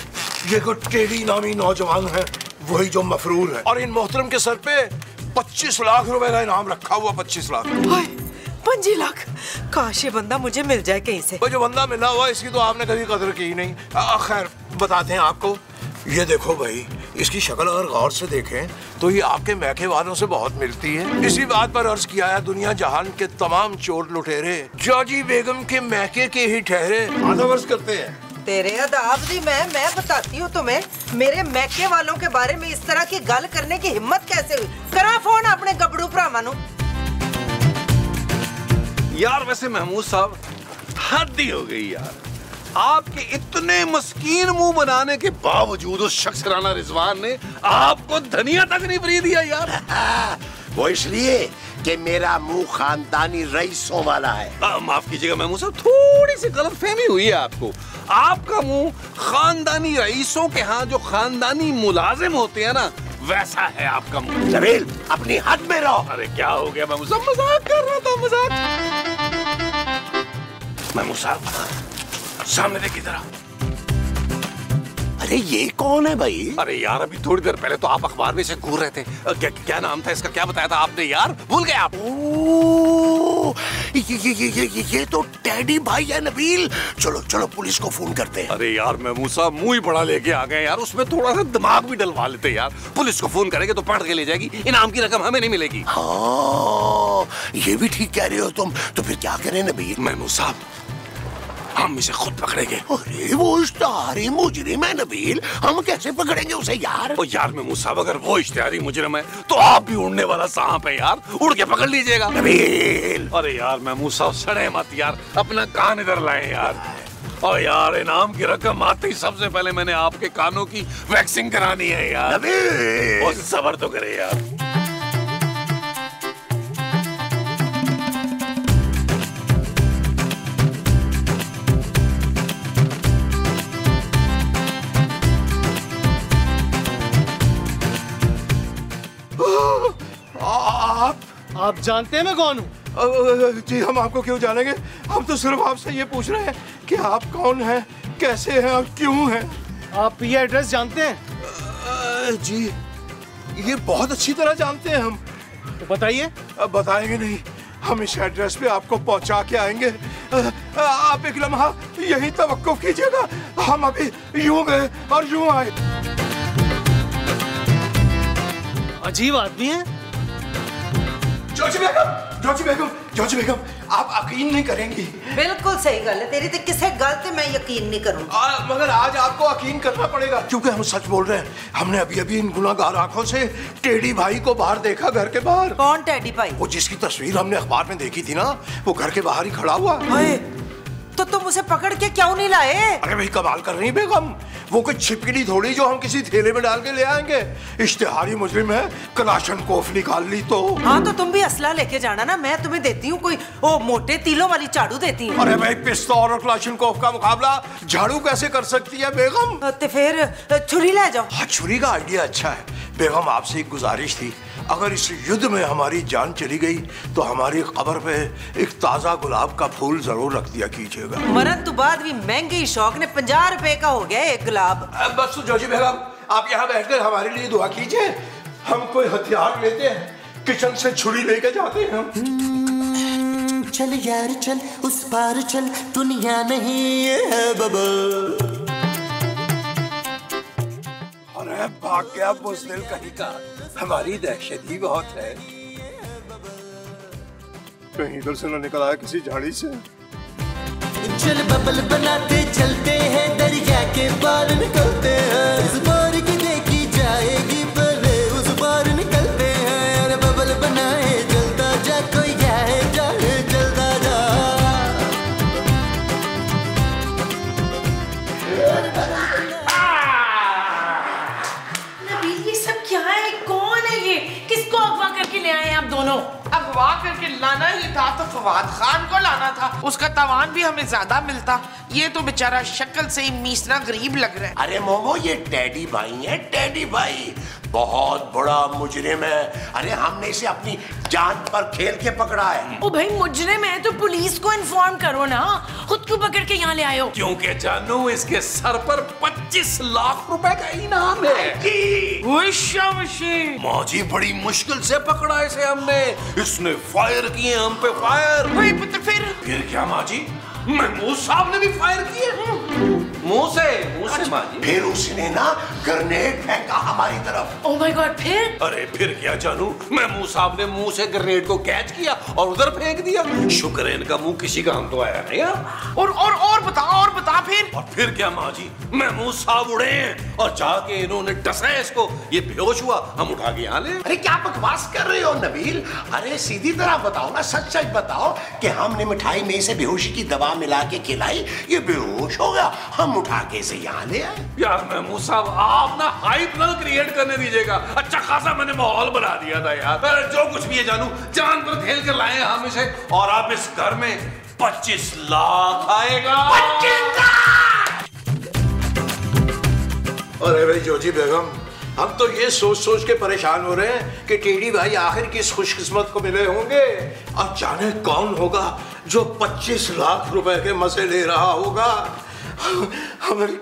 S7: ये कोई टेडी नामी नौजवान है, वही जो मफरूर है, और इन मोहतरम के सर पे 25 लाख रुपए का इनाम रखा हुआ। 25 लाख।
S5: 25 लाख। काश ये बंदा मुझे मिल जाए कहीं से।
S7: वो जो बंदा मिला हुआ, इसकी तो आपने कभी कदर की नहीं। खैर, बताते हैं आपको। ये देखो भाई, इसकी शक्ल अगर गौर से देखें तो ये आपके मैके वालों से बहुत मिलती है। इसी बात पर अर्ज किया है दुनिया जहान के तमाम चोर लुटेरे जॉजी बेगम के मैके के ही ठहरे। आधा वर्ष करते हैं।
S5: तेरे अदाब दी मैं बताती हूँ तुम्हें, मेरे मैके वालों के बारे में इस तरह की गल करने की हिम्मत कैसे हुई? करा फोन अपने गबड़ू भरावां नूं।
S1: यार वैसे महमूद साहब, हद ही हो गई यार। आपके इतने मस्कीन मुंह बनाने के बावजूद उस शख्स राना रिजवान ने आपको धनिया तक नहीं फ्री दिया यार।
S2: वो इसलिए कि मेरा मुंह खानदानी रईसों वाला है।
S1: माफ कीजिएगा महमूद साहब, थोड़ी सी गलतफहमी हुई है आपको। आपका मुंह खानदानी रईसों के यहाँ जो खानदानी मुलाजिम होते हैं ना, वैसा है आपका मुंह।
S2: नबील, अपनी हद में रहो।
S1: अरे क्या हो गया महमूद साहब, मजाक कर रहा था, मजाक। महमूद साहब, सामने देखिए जरा।
S2: अरे ये कौन है भाई?
S1: अरे यार, अभी थोड़ी देर पहले तो आप अखबार में से घूर रहे थे। क्या नाम था इसका, क्या बताया था आपने यार? भूल गए आप?
S2: ये तो टैडी भाई है नबील। चलो पुलिस को फोन करते हैं।
S1: अरे यार महमूद साहब, मुंह ही बड़ा लेके आ गए यार, उसमें थोड़ा सा दिमाग भी डलवा लेते यार। पुलिस को फोन करेंगे तो पकड़ के ले जाएगी, इनाम की रकम हमें नहीं मिलेगी।
S2: हाँ, ये भी ठीक कह रहे हो तुम। तो फिर क्या करें नबील?
S1: महमूद साहब, हम इसे खुद पकड़ेंगे।
S2: अरे वो इश्तिहारी मुजरिम है नबील, हम कैसे पकड़ेंगे उसे यार?
S1: ओ यार महमूद साहब, अगर वो इश्तिहारी मुजरिम है तो आप भी उड़ने वाला सांप है यार, उड़ के पकड़ लीजिएगा।
S2: नबील,
S1: अरे यार महमूद साहब, सड़े मत यार, अपना कान इधर लाए यार। और यार, इनाम की रकम आते ही सबसे पहले मैंने आपके कानों की वैक्सिंग करानी है यार।
S2: नबील,
S1: और सब्र तो करे यार।
S9: आप जानते हैं मैं कौन हूँ?
S7: जी, हम आपको क्यों जानेंगे? हम तो सिर्फ आपसे ये पूछ रहे हैं कि आप कौन हैं, कैसे हैं और क्यों हैं।
S9: आप ये एड्रेस जानते हैं?
S7: जी, ये बहुत अच्छी तरह जानते हैं हम।
S9: तो बताइए।
S7: बताएंगे नहीं, हम इस एड्रेस पे आपको पहुंचा के आएंगे। आप एक लम्हा यही तवक्कुफ कीजिएगा, हम अभी यूं गए और यूं आए।
S9: अजीब आदमी है।
S7: जोजी बेगम, आप यकीन नहीं करेंगी।
S5: बिल्कुल सही गल है तेरी, किसी गल पे मैं यकीन नहीं करूंगा।
S7: मगर आज आपको यकीन करना पड़ेगा, क्योंकि हम सच बोल रहे हैं। हमने अभी इन गुनाहगार आंखों से टेडी भाई को बाहर देखा, घर के बाहर।
S5: कौन टेडी भाई?
S7: वो जिसकी तस्वीर हमने अखबार में देखी थी ना, वो घर के बाहर ही खड़ा हुआ।
S5: तो तुम उसे पकड़ के क्यों नहीं लाए?
S7: अरे भाई कमाल कर रही बेगम, वो कोई छिपकली थोड़ी जो हम किसी थैले में डाल के ले आएंगे। इश्तिहारी मुजरिम है, कलाशनकोफ निकाल ली तो।
S5: हाँ तो तुम भी असला लेके जाना ना, मैं तुम्हें देती हूँ कोई वो मोटे तीलों वाली झाड़ू देती हूँ।
S7: अरे भाई पिस्तौल और कलाशनकोफ का मुकाबला झाड़ू कैसे कर सकती है बेगम?
S5: तो फिर छुरी ले जाओ।
S7: हाँ छुरी का आइडिया अच्छा है। बेगम आपसे एक गुजारिश थी, अगर इस युद्ध में हमारी जान चली गई तो हमारी कब्र पे एक ताजा गुलाब का फूल जरूर रख दिया कीजिएगा।
S5: मरन तो बाद भी महंगी शौक ने 50 रुपए का हो गया एक गुलाब।
S7: बस जोजी बेगम आप यहाँ बैठकर हमारे लिए दुआ कीजिए, हम कोई हथियार लेते हैं, किचन से छुरी लेके जाते हैं हम।
S8: चल यार चल उस पार चल, दुनिया नहीं है बबल।
S7: अरे भाग गया बुज़दिल कहीं का, हमारी दहशत ही बहुत है। कहीं इधर से न निकल आया किसी झाड़ी से।
S8: चल बबल बनाते चलते हैं, दरिया के पार निकलते हैं। इस बार की देखी जाएगी पहले उस बार निकलते हैं। अरे बबल बनाए जलता जा, कोई जाए जाए जलता जा।
S4: नबील ये सब क्या है? कौन है ये? किसको अगवा करके ले आए आप दोनों?
S3: अगवा करके लाना ही था तो फवाद खान को लाना था, उसका तावान भी हमें ज्यादा मिलता। ये तो बेचारा शक्ल से ही मीसना गरीब लग रहा है।
S2: अरे मोमो ये टेडी भाई है, टेडी भाई बहुत बड़ा मुजरिम है। अरे हमने इसे अपनी जान पर खेल के पकड़ा है।
S4: ओ भाई मुजरिम है तो पुलिस को इन्फॉर्म करो ना, खुद को पकड़ के यहाँ ले आए हो।
S1: क्योंकि जानू इसके सर पर 25 लाख रुपए का इनाम है। माजी बड़ी मुश्किल से पकड़ा इसे हमने, इसने फायर किए हम पे फायर। फिर क्या माजी, महमूद साहब ने भी फायर किए मुंह से माजी।
S2: फिर उसने ना ग्रेनेड फेंका हमारी तरफ।
S4: ओह माय गॉड, फिर?
S1: अरे फिर क्या जानू, महमूद साहब ने मुंह से ग्रेनेड को कैच किया और उधर फेंक दिया। शुक्र है इनका मुंह किसी काम तो आया नहीं।
S3: और बता फिर?
S1: और फिर क्या माजी, महमूद साहब उड़े हैं और जाके इन्होंने डसा इसको, ये बेहोश हुआ, हम उठा के यहाँ ले।
S2: अरे क्या बकवास कर रहे हो नबील? अरे सीधी तरह बताओ ना, सच सच बताओ कि हमने मिठाई में से बेहोशी की दवा मिला के खिलाई, ये बेहोश हो गया, हम उठा के इसे यहाँ ले आए।
S1: यार महमूद साहब आप ना हाइप ना क्रिएट करने दीजिएगा, अच्छा खासा मैंने माहौल बना दिया था यार। जो कुछ भी है जानू, जान पर खेल कर लाए हम इसे, और आप इस घर में 25 लाख आएगा।
S2: 25 लाख!
S7: अरे भाई जोजी बेगम, हम तो ये सोच सोच के परेशान हो रहे हैं कि टेडी भाई आखिर किस खुशकिस्मत को मिले होंगे। अब जाने कौन होगा जो 25 लाख रुपए के मजे ले रहा होगा। हमारी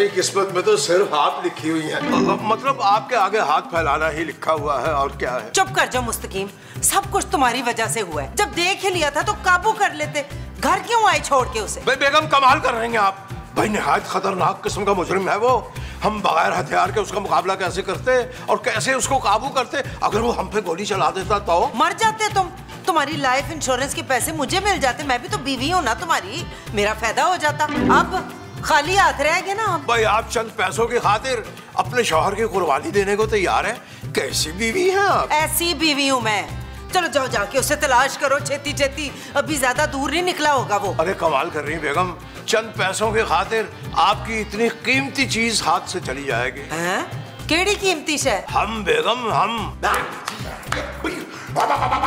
S7: किस्मत में तो सिर्फ आप लिखी हुई है, मतलब आपके आगे हाथ फैलाना ही लिखा हुआ है, और क्या है।
S5: चुप कर जाओ मुस्तकीम, सब कुछ तुम्हारी वजह से हुआ है। जब देख ही लिया था तो काबू कर लेते, घर क्यों आए छोड़ के उसे?
S7: बेगम कमाल कर रहे हैं आप, भाई निहायत खतरनाक किस्म का मुजरिम है वो। हम बगैर हथियार के उसका मुकाबला कैसे करते और कैसे उसको काबू करते? अगर वो हम पे गोली चला देता तो
S5: मर जाते तुम। तुम्हारी लाइफ इंश्योरेंस के पैसे मुझे मिल जाते, मैं भी तो बीवी हूँ ना तुम्हारी, मेरा फायदा हो जाता। अब खाली हाथ रह गए ना हम।
S7: भाई आप चंद पैसों की खातिर अपने शौहर की कुर्बानी देने को तैयार हैं? कैसी बीवी हैं आप?
S5: ऐसी बीवी हूँ मैं। चलो जाओ जाके उसे तलाश करो छेती छेती, अभी ज्यादा दूर नहीं निकला होगा वो।
S7: अरे कमाल कर रही है बेगम, चंद पैसों की खातिर आपकी इतनी कीमती चीज हाथ से चली जाएगी।
S5: हैं? केड़ी कीमती शे?
S7: हम बेगम, हम।
S5: क्या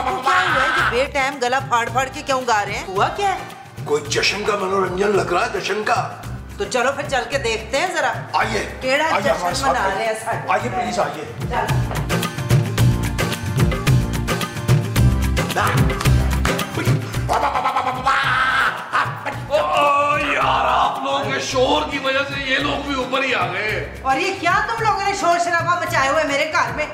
S5: हुआ है? बेटाइम गला फाड़ फाड़ के क्यों गा रहे हैं? हुआ क्या है?
S7: कोई जश्न का मनोरंजन लग रहा है, जश्न का।
S5: तो चलो फिर चल के देखते हैं जरा।
S7: आइए,
S5: केड़ा जश्न मना रहे हैं?
S7: आइए प्लीज आइए।
S1: यार आप लोगों के शोर की वजह से ये लोग भी ऊपर ही आ गए।
S5: और ये क्या तुम लोगों ने शोर शराबा मचाए हुए मेरे घर में?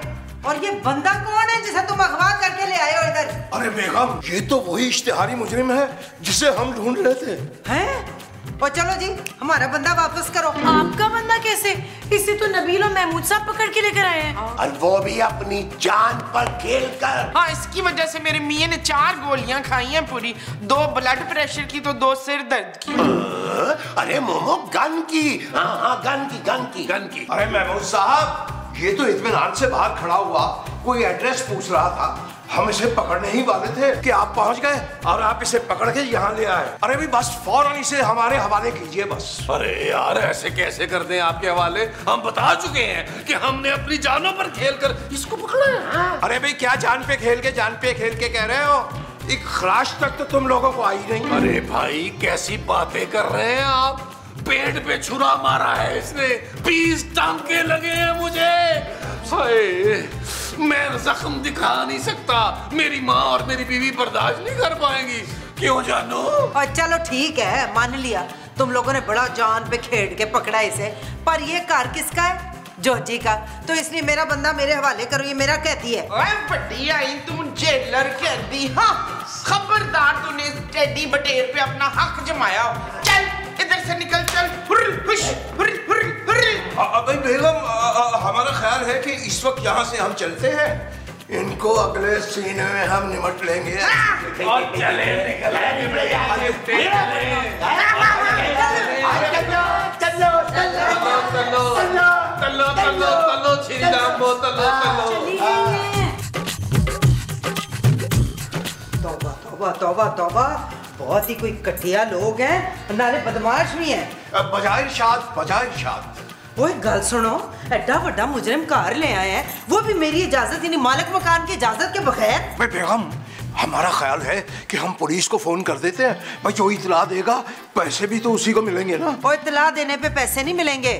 S5: और ये बंदा कौन है जिसे तुम अगवा करके ले आए हो इधर?
S7: अरे बेगम, ये तो वही इश्तिहारी मुजरिम है जिसे हम ढूंढ रहे थे।
S5: हैं? और चलो जी, हमारा बंदा वापस करो।
S4: आपका बंदा कैसे? इसे तो नबील और महमूद साहब पकड़ के लेकर आए हैं।
S2: और वो भी अपनी जान पर खेल कर।
S3: हाँ, इसकी वजह से मेरे मियाँ ने 4 गोलियां खाई हैं पूरी, 2 ब्लड प्रेशर की तो 2 सिर दर्द की।
S2: अरे मोमो गन की। हाँ गन की।
S7: अरे महमूद साहब, ये तो इत्मीनान से बाहर खड़ा हुआ, कोई एड्रेस पूछ रहा था, हम इसे पकड़ने ही वाले थे कि आप पहुंच गए और आप इसे पकड़ के यहाँ ले आए। अरे भी बस फौरन इसे हमारे हवाले कीजिए बस।
S1: अरे यार ऐसे कैसे कर दें आपके हवाले? हम बता चुके हैं कि हमने अपनी जानों पर खेलकर इसको पकड़ा है।
S7: अरे भाई क्या जान पे खेल के कह रहे हो? एक खराश तक तो तुम लोगों को आई नहीं।
S1: अरे भाई कैसी बातें कर रहे हैं आप? पेट पे छुरा मारा है इसने, 20 टांके लगे हैं मुझे। हाय, मैं जख्म दिखा नहीं सकता, मेरी माँ और मेरी बीवी बर्दाश्त नहीं कर पाएंगी। क्यों जानू?
S5: और चलो ठीक है, मान लिया तुम लोगों ने बड़ा जान पे खेड़ के पकड़ा इसे, पर ये कार किसका है? जॉर्जी का। तो इसलिए मेरा बंदा मेरे हवाले करो, ये मेरा कहती है।
S3: बड़ी आई तू जेलर कहती। हाँ खबरदार, तूने टेडी बटेर पे अपना हक जमाया। चल इधर से निकल, चल।
S7: भाई बेगम, हमारा ख्याल है कि इस वक्त यहाँ से हम चलते हैं, इनको अगले सीने में हम निमट लेंगे।
S1: और चले
S5: तौबा तौबा, बहुत ही कोई कटिया लोग हैं, नाले बदमाश भी हैं।
S7: बजाय इरशाद
S5: ओए गल सुनो, एड्डा बड़ा मुजरिम कार ले आए हैं, वो भी मेरी इजाजत यानी मालिक मकान की इजाजत के बगैर।
S7: भाई बेगम, हमारा ख्याल है कि हम पुलिस को फोन कर देते हैं। भाई जो इतला देगा पैसे भी तो उसी को मिलेंगे ना।
S5: और इतला देने पे पैसे नहीं मिलेंगे,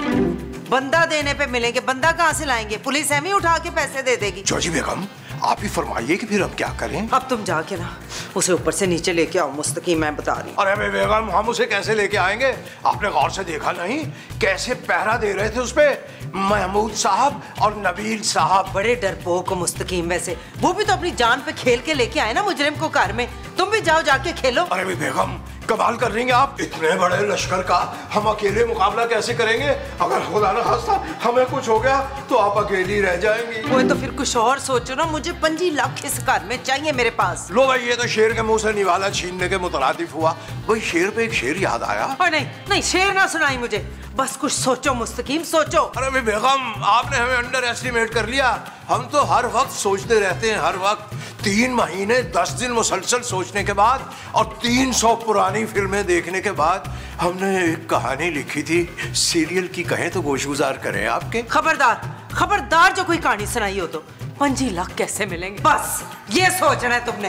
S5: बंदा देने पे मिलेंगे। बंदा कहाँ से लाएंगे? पुलिस हमें उठा के पैसे दे देगी।
S7: जॉर्जी बेगम, आप ही फरमाइए कि फिर हम क्या करें?
S5: अब तुम जाके ना उसे ऊपर से नीचे लेके आओ, मुस्तकीम मैं बता रही हूँ।
S7: अरे बेगम, हम उसे कैसे लेके आएंगे? आपने गौर से देखा नहीं कैसे पहरा दे रहे थे उसपे महमूद साहब और नबील साहब?
S5: बड़े डरपोक मुस्तकीम, वैसे वो भी तो अपनी जान पे खेल के लेके आए ना मुजरिम को कार में। तुम भी जाओ जाके खेलो।
S7: अरे बेगम, कमाल कर रही हैं आप, इतने बड़े लश्कर का हम अकेले मुकाबला कैसे करेंगे? अगर खुदा न खास्ता हमें कुछ हो गया तो आप अकेली रह जाएंगी।
S5: वो तो फिर कुछ और सोचो ना, मुझे 25 लाख इस कार में चाहिए मेरे पास।
S7: लो भाई, ये तो शेर के मुंह से निवाला छीनने के मुतरादिफ हुआ। वही शेर पे एक शेर याद आया।
S5: और नहीं शेर ना सुनाई मुझे, बस कुछ सोचो मुस्तकीम, सोचो।
S7: अरे बेगम, आपने हमें अंडर एस्टिमेट कर लिया। हम तो हर वक्त सोचते रहते हैं, हर वक्त। 3 महीने 10 दिन मुसलसल सोचने के बाद और 300 पुरानी फिल्में देखने के बाद हमने एक कहानी लिखी थी। सीरियल की कहें तो गोशगुजार करें आपके।
S5: खबरदार जो कोई कहानी सुनाई हो तो 25 लाख कैसे मिलेंगे, बस ये सोचना है तुमने।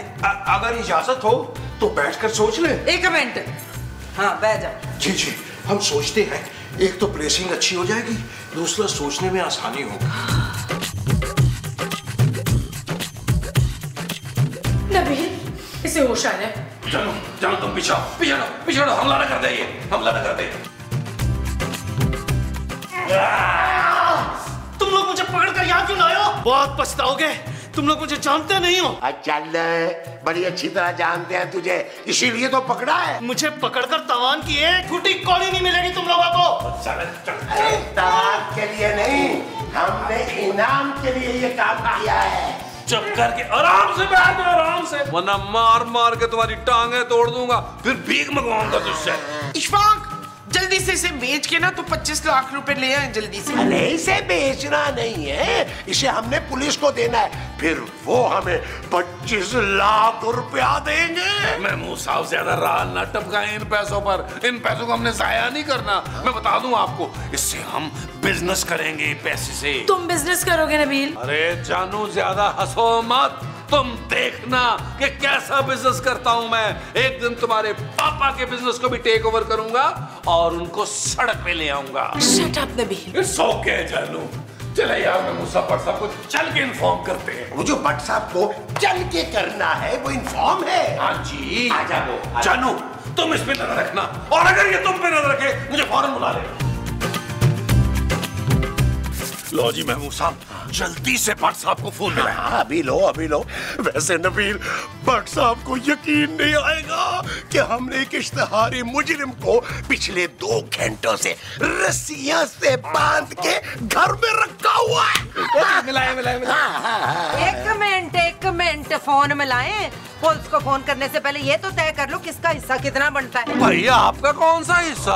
S7: अगर इजाजत हो तो बैठकर सोच ले।
S5: 1 मिनट, हाँ बैठ जाओ।
S7: जी, हम सोचते हैं। एक तो प्लेसिंग अच्छी हो जाएगी, दूसरा सोचने में आसानी होगी।
S4: नबील, इसे होश आ रहा है।
S1: चलो तुम पीछे हटो, हमला न कर दे।
S9: तुम लोग मुझे पकड़ कर यहाँ क्यों लाए हो? बहुत पछताओगे, तुम लोग मुझे जानते नहीं हो।
S2: चल, बड़ी अच्छी तरह जानते हैं तुझे, इसीलिए तो पकड़ा है।
S9: मुझे पकड़कर तवान की एक फुटी कौड़ी नहीं मिलेगी तुम लोगों को।
S2: तवान के लिए नहीं, हमने इनाम के लिए ये काम किया है।
S1: चुप करके आराम से बैठ जाओ, आराम से, वरना मार मार के तुम्हारी टांगे तोड़ दूंगा, फिर भीख मंगवाऊंगा तुझसे।
S3: इशफाक, जल्दी से इसे बेच के ना तो 25 लाख रुपए ले आए जल्दी से।
S2: अरे इसे बेचना नहीं है, इसे हमने पुलिस को देना है, फिर वो हमें 25 लाख रुपया देंगे।
S1: महमूद साहब ज्यादा राल ना टपकाएं इन पैसों पर, इन पैसों को हमने जाया नहीं करना। मैं बता दूं आपको, इससे हम बिजनेस करेंगे पैसे से।
S4: तुम बिजनेस करोगे नबील?
S1: अरे जानू, ज्यादा हंसो मत, तुम देखना कि कैसा बिजनेस करता हूं मैं। एक दिन तुम्हारे पापा के बिजनेस को भी टेक ओवर करूंगा और उनको सड़क पे ले आऊंगा।
S4: Shut up Nabeel.
S1: It's okay जानू, चले यार, मैं मुसा भट्ट साहब को चल के इन्फॉर्म करते हैं।
S2: वो जो भट्ट साहब को चल के करना है वो इन्फॉर्म है।
S1: हाँ जी,
S2: आजा वो।
S1: जानू, तुम इस पे नजर रखना, और अगर ये तुम पे नजर रखे मुझे फौरन बुला लेना। लो जी महमूद साहब, जल्दी से भट्ट साहब को फोन मिलाएं।
S2: हाँ, अभी लो। वैसे नबील, भट्ट साहब को यकीन नहीं आएगा कि हमने एक इश्तिहारी मुजरिम को पिछले 2 घंटों से रस्सियां से बांध के घर में रखा हुआ है।
S1: मिलाए।
S5: एक मिनट, मिनट फोन मिलाएं। पुलिस को फोन करने से पहले ये तो तय कर लो किसका हिस्सा कितना बनता है।
S1: भैया आपका कौन सा हिस्सा?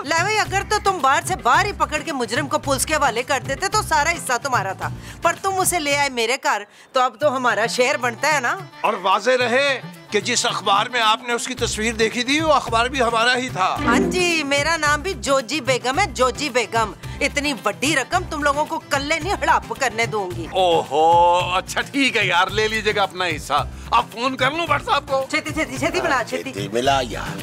S5: ले भाई, अगर तो तुम बाहर से बाहर ही पकड़ के मुजरिम को पुलिस के हवाले कर देते तो सारा हिस्सा तुम्हारा था, पर तुम उसे ले आए मेरे घर, तो अब तो हमारा शेयर बनता है ना।
S7: और वाजे रहे कि जिस अखबार में आपने उसकी तस्वीर देखी थी वो अखबार भी हमारा ही था।
S5: हाँ जी, मेरा नाम भी जोजी बेगम है, जोजी बेगम। इतनी बड़ी रकम तुम लोगों को कल्ले नहीं हड़प करने दूंगी।
S1: ओहो, अच्छा ठीक है यार, ले लीजिएगा अपना हिस्सा। अब फोन कर लूं भट्ट साहब को?
S5: छेती छेती छेती मिला, छेती
S2: मिला यार।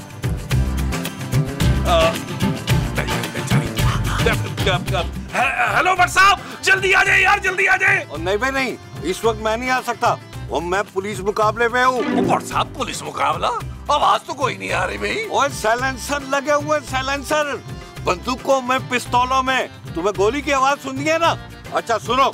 S1: हेलो भट्ट साहब, जल्दी आ जाए यार, जल्दी आ जाए।
S7: नहीं भाई नहीं, इस वक्त मैं नहीं आ सकता, और मैं पुलिस मुकाबले में हूँ।
S1: भट्ट साहब पुलिस मुकाबला? आवाज तो कोई नहीं आ रही भाई।
S7: और साइलेंसर लगे हुए, साइलेंसर बंदूकों में, पिस्तौलों में। तुम्हें गोली की आवाज सुननी है ना? अच्छा सुनो।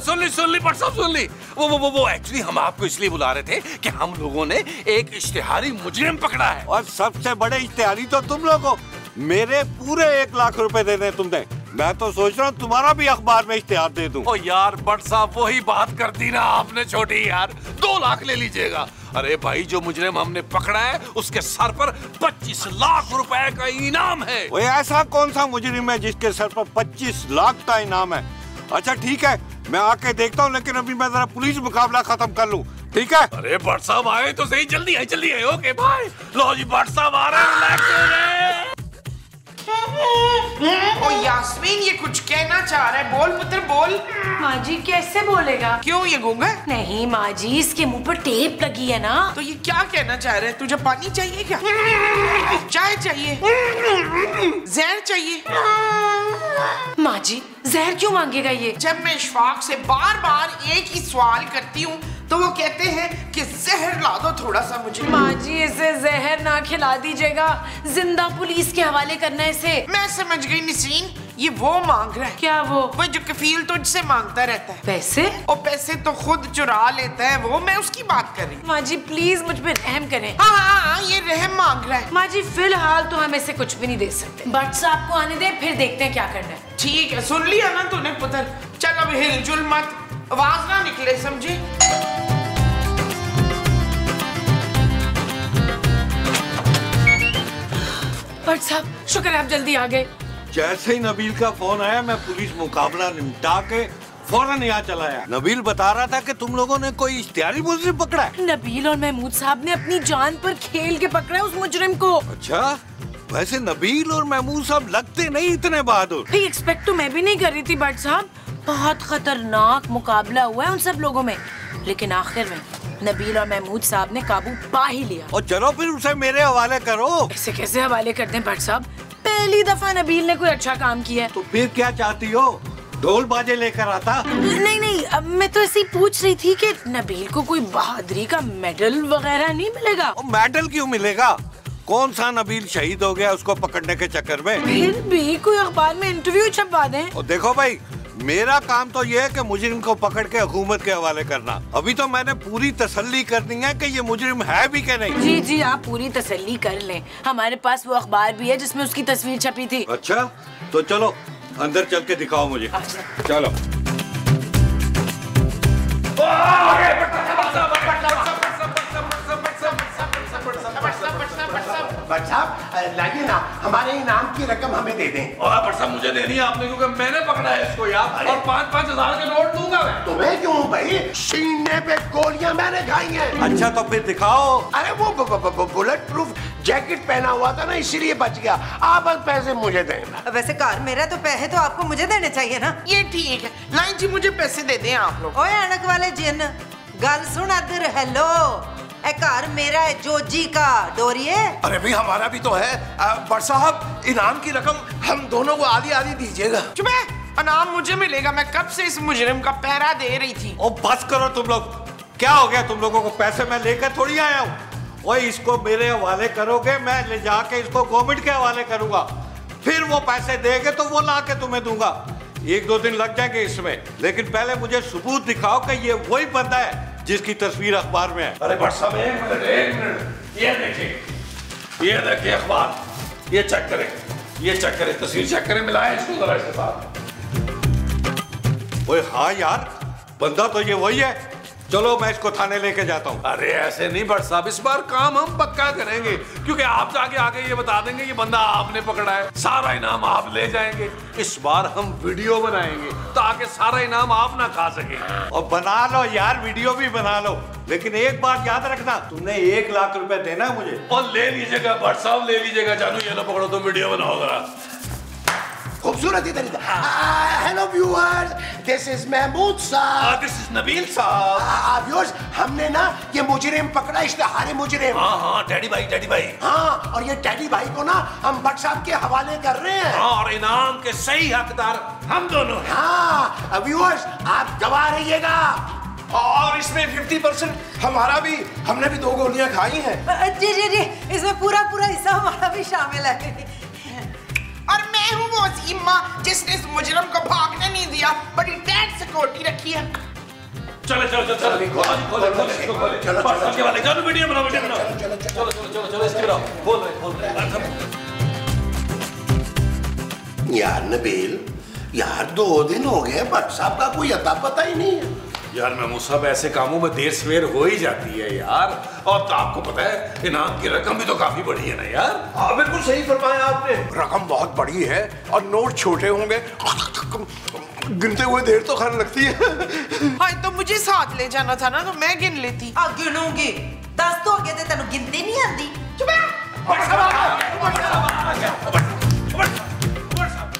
S1: सुन ली भट्ट साहब, सुन ली। वो एक्चुअली हम आपको इसलिए बुला रहे थे कि हम लोगों ने एक इश्तिहारी मुजरिम पकड़ा है।
S7: और सबसे बड़े इश्तिहारी तो तुम लोग हो। मेरे पूरे 1 लाख रुपए देने तुमने। मैं तो सोच रहा हूँ तुम्हारा भी अखबार में इश्तिहार दे दूं।
S1: ओ यार भट्ट साहब, वही बात कर दी ना आपने छोटी यार। 2 लाख ले लीजिएगा। अरे भाई, जो मुजरिम हमने पकड़ा है उसके सर पर 25 लाख रुपए का इनाम है।
S7: वो ऐसा कौन सा मुजरिम है जिसके सर पर 25 लाख का इनाम है? अच्छा ठीक है, मैं आके देखता हूँ, लेकिन अभी मैं जरा पुलिस मुकाबला खत्म कर लूँ, ठीक है?
S1: अरे भट्ट साहब आए तो सही, जल्दी आए, जल्दी आए। ओके भाई, लो जी भट्ट साहब आ रहे हैं।
S3: ओ यास्मीन, ये कुछ कहना चाह रहा है, बोल पुत्र बोल।
S4: माँ जी कैसे बोलेगा?
S3: क्यों, ये गूंगा है?
S4: नहीं माँ जी, इसके मुंह पर टेप लगी है ना।
S3: तो ये क्या कहना चाह रहा है? तुझे पानी चाहिए क्या? चाय चाहिए? जहर चाहिए?
S4: माँ जी जहर क्यों मांगेगा ये?
S3: जब मैं इशफाक से बार बार एक ही सवाल करती हूँ तो वो कहते हैं कि जहर ला दो थोड़ा सा मुझे।
S4: माँ जी इसे जहर ना खिला दीजिएगा, जिंदा पुलिस के हवाले करना है इसे।
S3: मैं समझ गई नसीन, ये वो मांग रहा है।
S4: क्या वो?
S3: वो जो कफील तुझसे मांगता रहता है।
S4: पैसे?
S3: और पैसे तो खुद चुरा लेता है वो, मैं उसकी बात कर रही हूँ।
S4: माँ जी प्लीज मुझ पे रहम करें।
S3: हाँ, ये रहम मांग रहा है।
S4: माँ जी फिलहाल तो हम इसे कुछ भी नहीं दे सकते। भट्ट साहब को आने दे, फिर देखते हैं क्या करना है।
S3: ठीक है, सुन लिया ना तूने पुत्र। चल अब हिलजुल मत, आवाज ना निकले, समझे?
S4: भट्ट साहब शुक्र है आप जल्दी आ गए।
S7: जैसे ही नबील का फोन आया, मैं पुलिस मुकाबला निपटा के फौरन यहाँ चला आया। नबील बता रहा था कि तुम लोगों ने कोई इश्तिहारी मुजरिम पकड़ा है।
S4: नबील और महमूद साहब ने अपनी जान पर खेल के पकड़ा है उस मुजरिम को।
S7: अच्छा, वैसे नबील और महमूद साहब लगते नहीं इतने बहादुर।
S4: एक्सपेक्ट तो मैं भी नहीं कर रही थी भट्ट साहब। बहुत खतरनाक मुकाबला हुआ है उन सब लोगों में, लेकिन आखिर में नबील और महमूद साहब ने काबू पा ही लिया।
S7: और चलो फिर उसे मेरे हवाले करो।
S4: ऐसे कैसे हवाले करते हैं भट्ट साहब? पहली दफा नबील ने कोई अच्छा काम किया है।
S7: तो फिर क्या चाहती हो, ढोल बाजे लेकर आता?
S4: नहीं, अब मैं तो ऐसे ही पूछ रही थी कि नबील को कोई बहादुरी का मेडल वगैरह नहीं मिलेगा?
S7: मेडल क्यों मिलेगा? कौन सा नबील शहीद हो गया उसको पकड़ने के चक्कर में?
S4: फिर भी कोई अखबार में इंटरव्यू छपवा दें।
S7: और देखो भाई, मेरा काम तो ये है कि मुजरिम को पकड़ के हुकूमत के हवाले करना। अभी तो मैंने पूरी तसल्ली करनी है कि ये मुजरिम है भी कि नहीं।
S4: जी आप पूरी तसल्ली कर लें, हमारे पास वो अखबार भी है जिसमें उसकी तस्वीर छपी थी।
S7: अच्छा, तो चलो अंदर चल के दिखाओ मुझे। चलो।
S2: भट्ट साहब लाइए ना, हमारे इनाम की रकम हमें दे दें।
S1: और भट्ट साहब मुझे देनी है आपने, क्योंकि मैंने पकड़ा है इसको यार। और 5-5 हजार के नोट दूंगा मैं।
S2: तुम्हें क्यों भाई? सीने पे गोलियां मैंने खाई हैं।
S7: अच्छा तो फिर दिखाओ।
S2: अरे वो बुलेट प्रूफ जैकेट पहना हुआ था ना, इसीलिए बच गया। आप बस पैसे मुझे दें।
S5: वैसे कार मेरा तो पैसे तो आपको मुझे देने चाहिए ना।
S3: ये ठीक है, लाइन जी मुझे पैसे दे दें आप लोग।
S5: ओए अनक वाले जिन, गल सुन अदर। हेलो, ए कार मेरा है, जोजी का डोरिए।
S2: अरे भाई हमारा भी तो है। भट्ट साहब इनाम की रकम हम दोनों को आधी आधी दीजिएगा।
S3: चुप है, इनाम मुझे मिलेगा। मैं कब से इस मुजरिम का पहरा दे रही थी।
S7: ओ बस करो तुम लोग। क्या हो गया तुम लोगों को? पैसे मैं लेकर थोड़ी आया हूँ। ओए इसको मेरे हवाले करोगे, मैं ले जाके इसको गवर्नमेंट के हवाले करूंगा। फिर वो पैसे देंगे तो वो ला के तुम्हें दूंगा। 1-2 दिन लग जाएंगे इसमें, लेकिन पहले मुझे सबूत दिखाओ कि ये वही बंदा है जिसकी तस्वीर अखबार में है।
S1: अरे भट्ट साहब एक मिनट, ये देखिए अखबार, ये चेक करें, तस्वीर चेक करें, मिलाएं इसको जरा इसके साथ।
S7: ओए हाँ यार, बंदा तो ये वही है। चलो मैं इसको थाने लेके जाता हूँ।
S1: अरे ऐसे नहीं भट्ट साहब, इस बार काम हम पक्का करेंगे, क्योंकि आप जाके आगे ये बता देंगे ये बंदा आपने पकड़ा है, सारा इनाम आप ले जाएंगे। इस बार हम वीडियो बनाएंगे ताकि सारा इनाम आप ना खा सके।
S7: और बना लो यार, वीडियो भी बना लो, लेकिन एक बात याद रखना, तुमने 1 लाख रुपए देना है मुझे।
S1: और ले लीजिएगा भट्ट साहब, ले लीजिएगा। जानू ये ना पकड़ो, तो वीडियो बनाओ जरा।
S2: खूबसूरत इधर इधर। Hello viewers, this is Mahmood Sahab.
S1: This is Nabeel साहब।
S2: व्यूअर्स, हमने ना ये मुजरिम पकड़ा, इश्तिहारी मुजरिम।
S1: हाँ डैडी भाई।
S2: हाँ, और ये डैडी भाई को ना हम भट्ट साहब के हवाले कर रहे हैं।
S1: हाँ, और इनाम के सही हकदार हम दोनों हैं।
S2: हाँ व्यूअर्स, आप गवाह रहिएगा।
S10: और इसमें 50% हमारा भी, हमने भी 2 गोलियां खाई हैं।
S5: जी, इसमें पूरा हिस्सा हमारा भी शामिल है।
S3: और मैं हूँ वो इम्मा जिसने इस मुजरिम को भागने नहीं दिया, बड़ी टाइट सिक्योरिटी रखी है।
S1: चलो वीडियो बनाओ। चलो इसकी बनाओ। बोल रहे।
S2: यार नबील, यार 2 दिन हो गए, भट्ट साहब का कोई अता पता ही नहीं है।
S1: यार महमूद साहब, ऐसे कामों में देर सवेर हो ही जाती है यार। और तो आपको पता है इनाम की रकम भी तो काफी बड़ी है ना यार।
S10: हाँ बिल्कुल सही फरमाया आपने,
S7: रकम बहुत बड़ी है और नोट छोटे होंगे, गिनते हुए देर तो खैर लगती है।
S3: हाँ तो मुझे साथ ले जाना था ना, तो मैं गिन लेती।
S5: गिनूंगी 10 तो हो गए थे, तेन गिनती नहीं आती।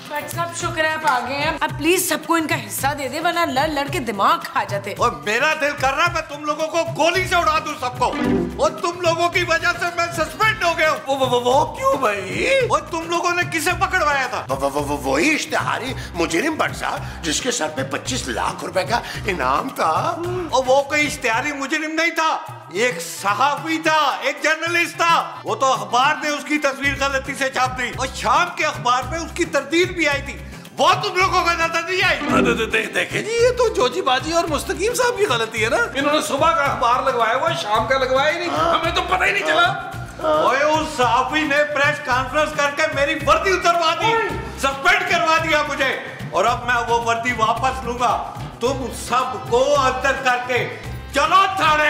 S4: भट्ट साहब शुक्र है आप आ गए हैं। अब प्लीज सबको इनका हिस्सा दे दे, वरना लड़ के दिमाग खा जाते।
S7: और मेरा दिल कर रहा है मैं तुम लोगों को गोली से उड़ा दूं सबको, और तुम लोगों की वजह से मैं सस्पेंड हो गया हूँ।
S2: वो क्यों भाई?
S7: और तुम लोगों ने किसे पकड़वाया था?
S2: वही इश्तिहारी मुजरिम भट्ट साहब, जिसके सर पे 25 लाख रुपए का इनाम था।
S7: और वो कोई इश्तिहारी मुजरिम नहीं था, एक सहाफी था, एक जर्नलिस्ट था। वो तो अखबार ने उसकी तस्वीर गलती से छाप दी, और शाम के अखबार में उसकी तरदीद भी आई थी। वो तुम लोगों को नजर नहीं आई।
S1: देखे जी, ये तो जोजी बाजी और मुस्तकीम साहब की गलती है ना। इन्होंने सुबह का अखबार लगवाया हुआ, शाम का लगवाया ही नहीं। हमें तो पता ही नहीं चला।
S7: ओए उस सहाफी ने प्रेस कॉन्फ्रेंस करके मेरी वर्दी उतरवा दी, सस्पेंड करवा दिया मुझे, और अब मैं वो वर्दी वापस लूंगा। तुम सबको अंदर करके चलो थाने।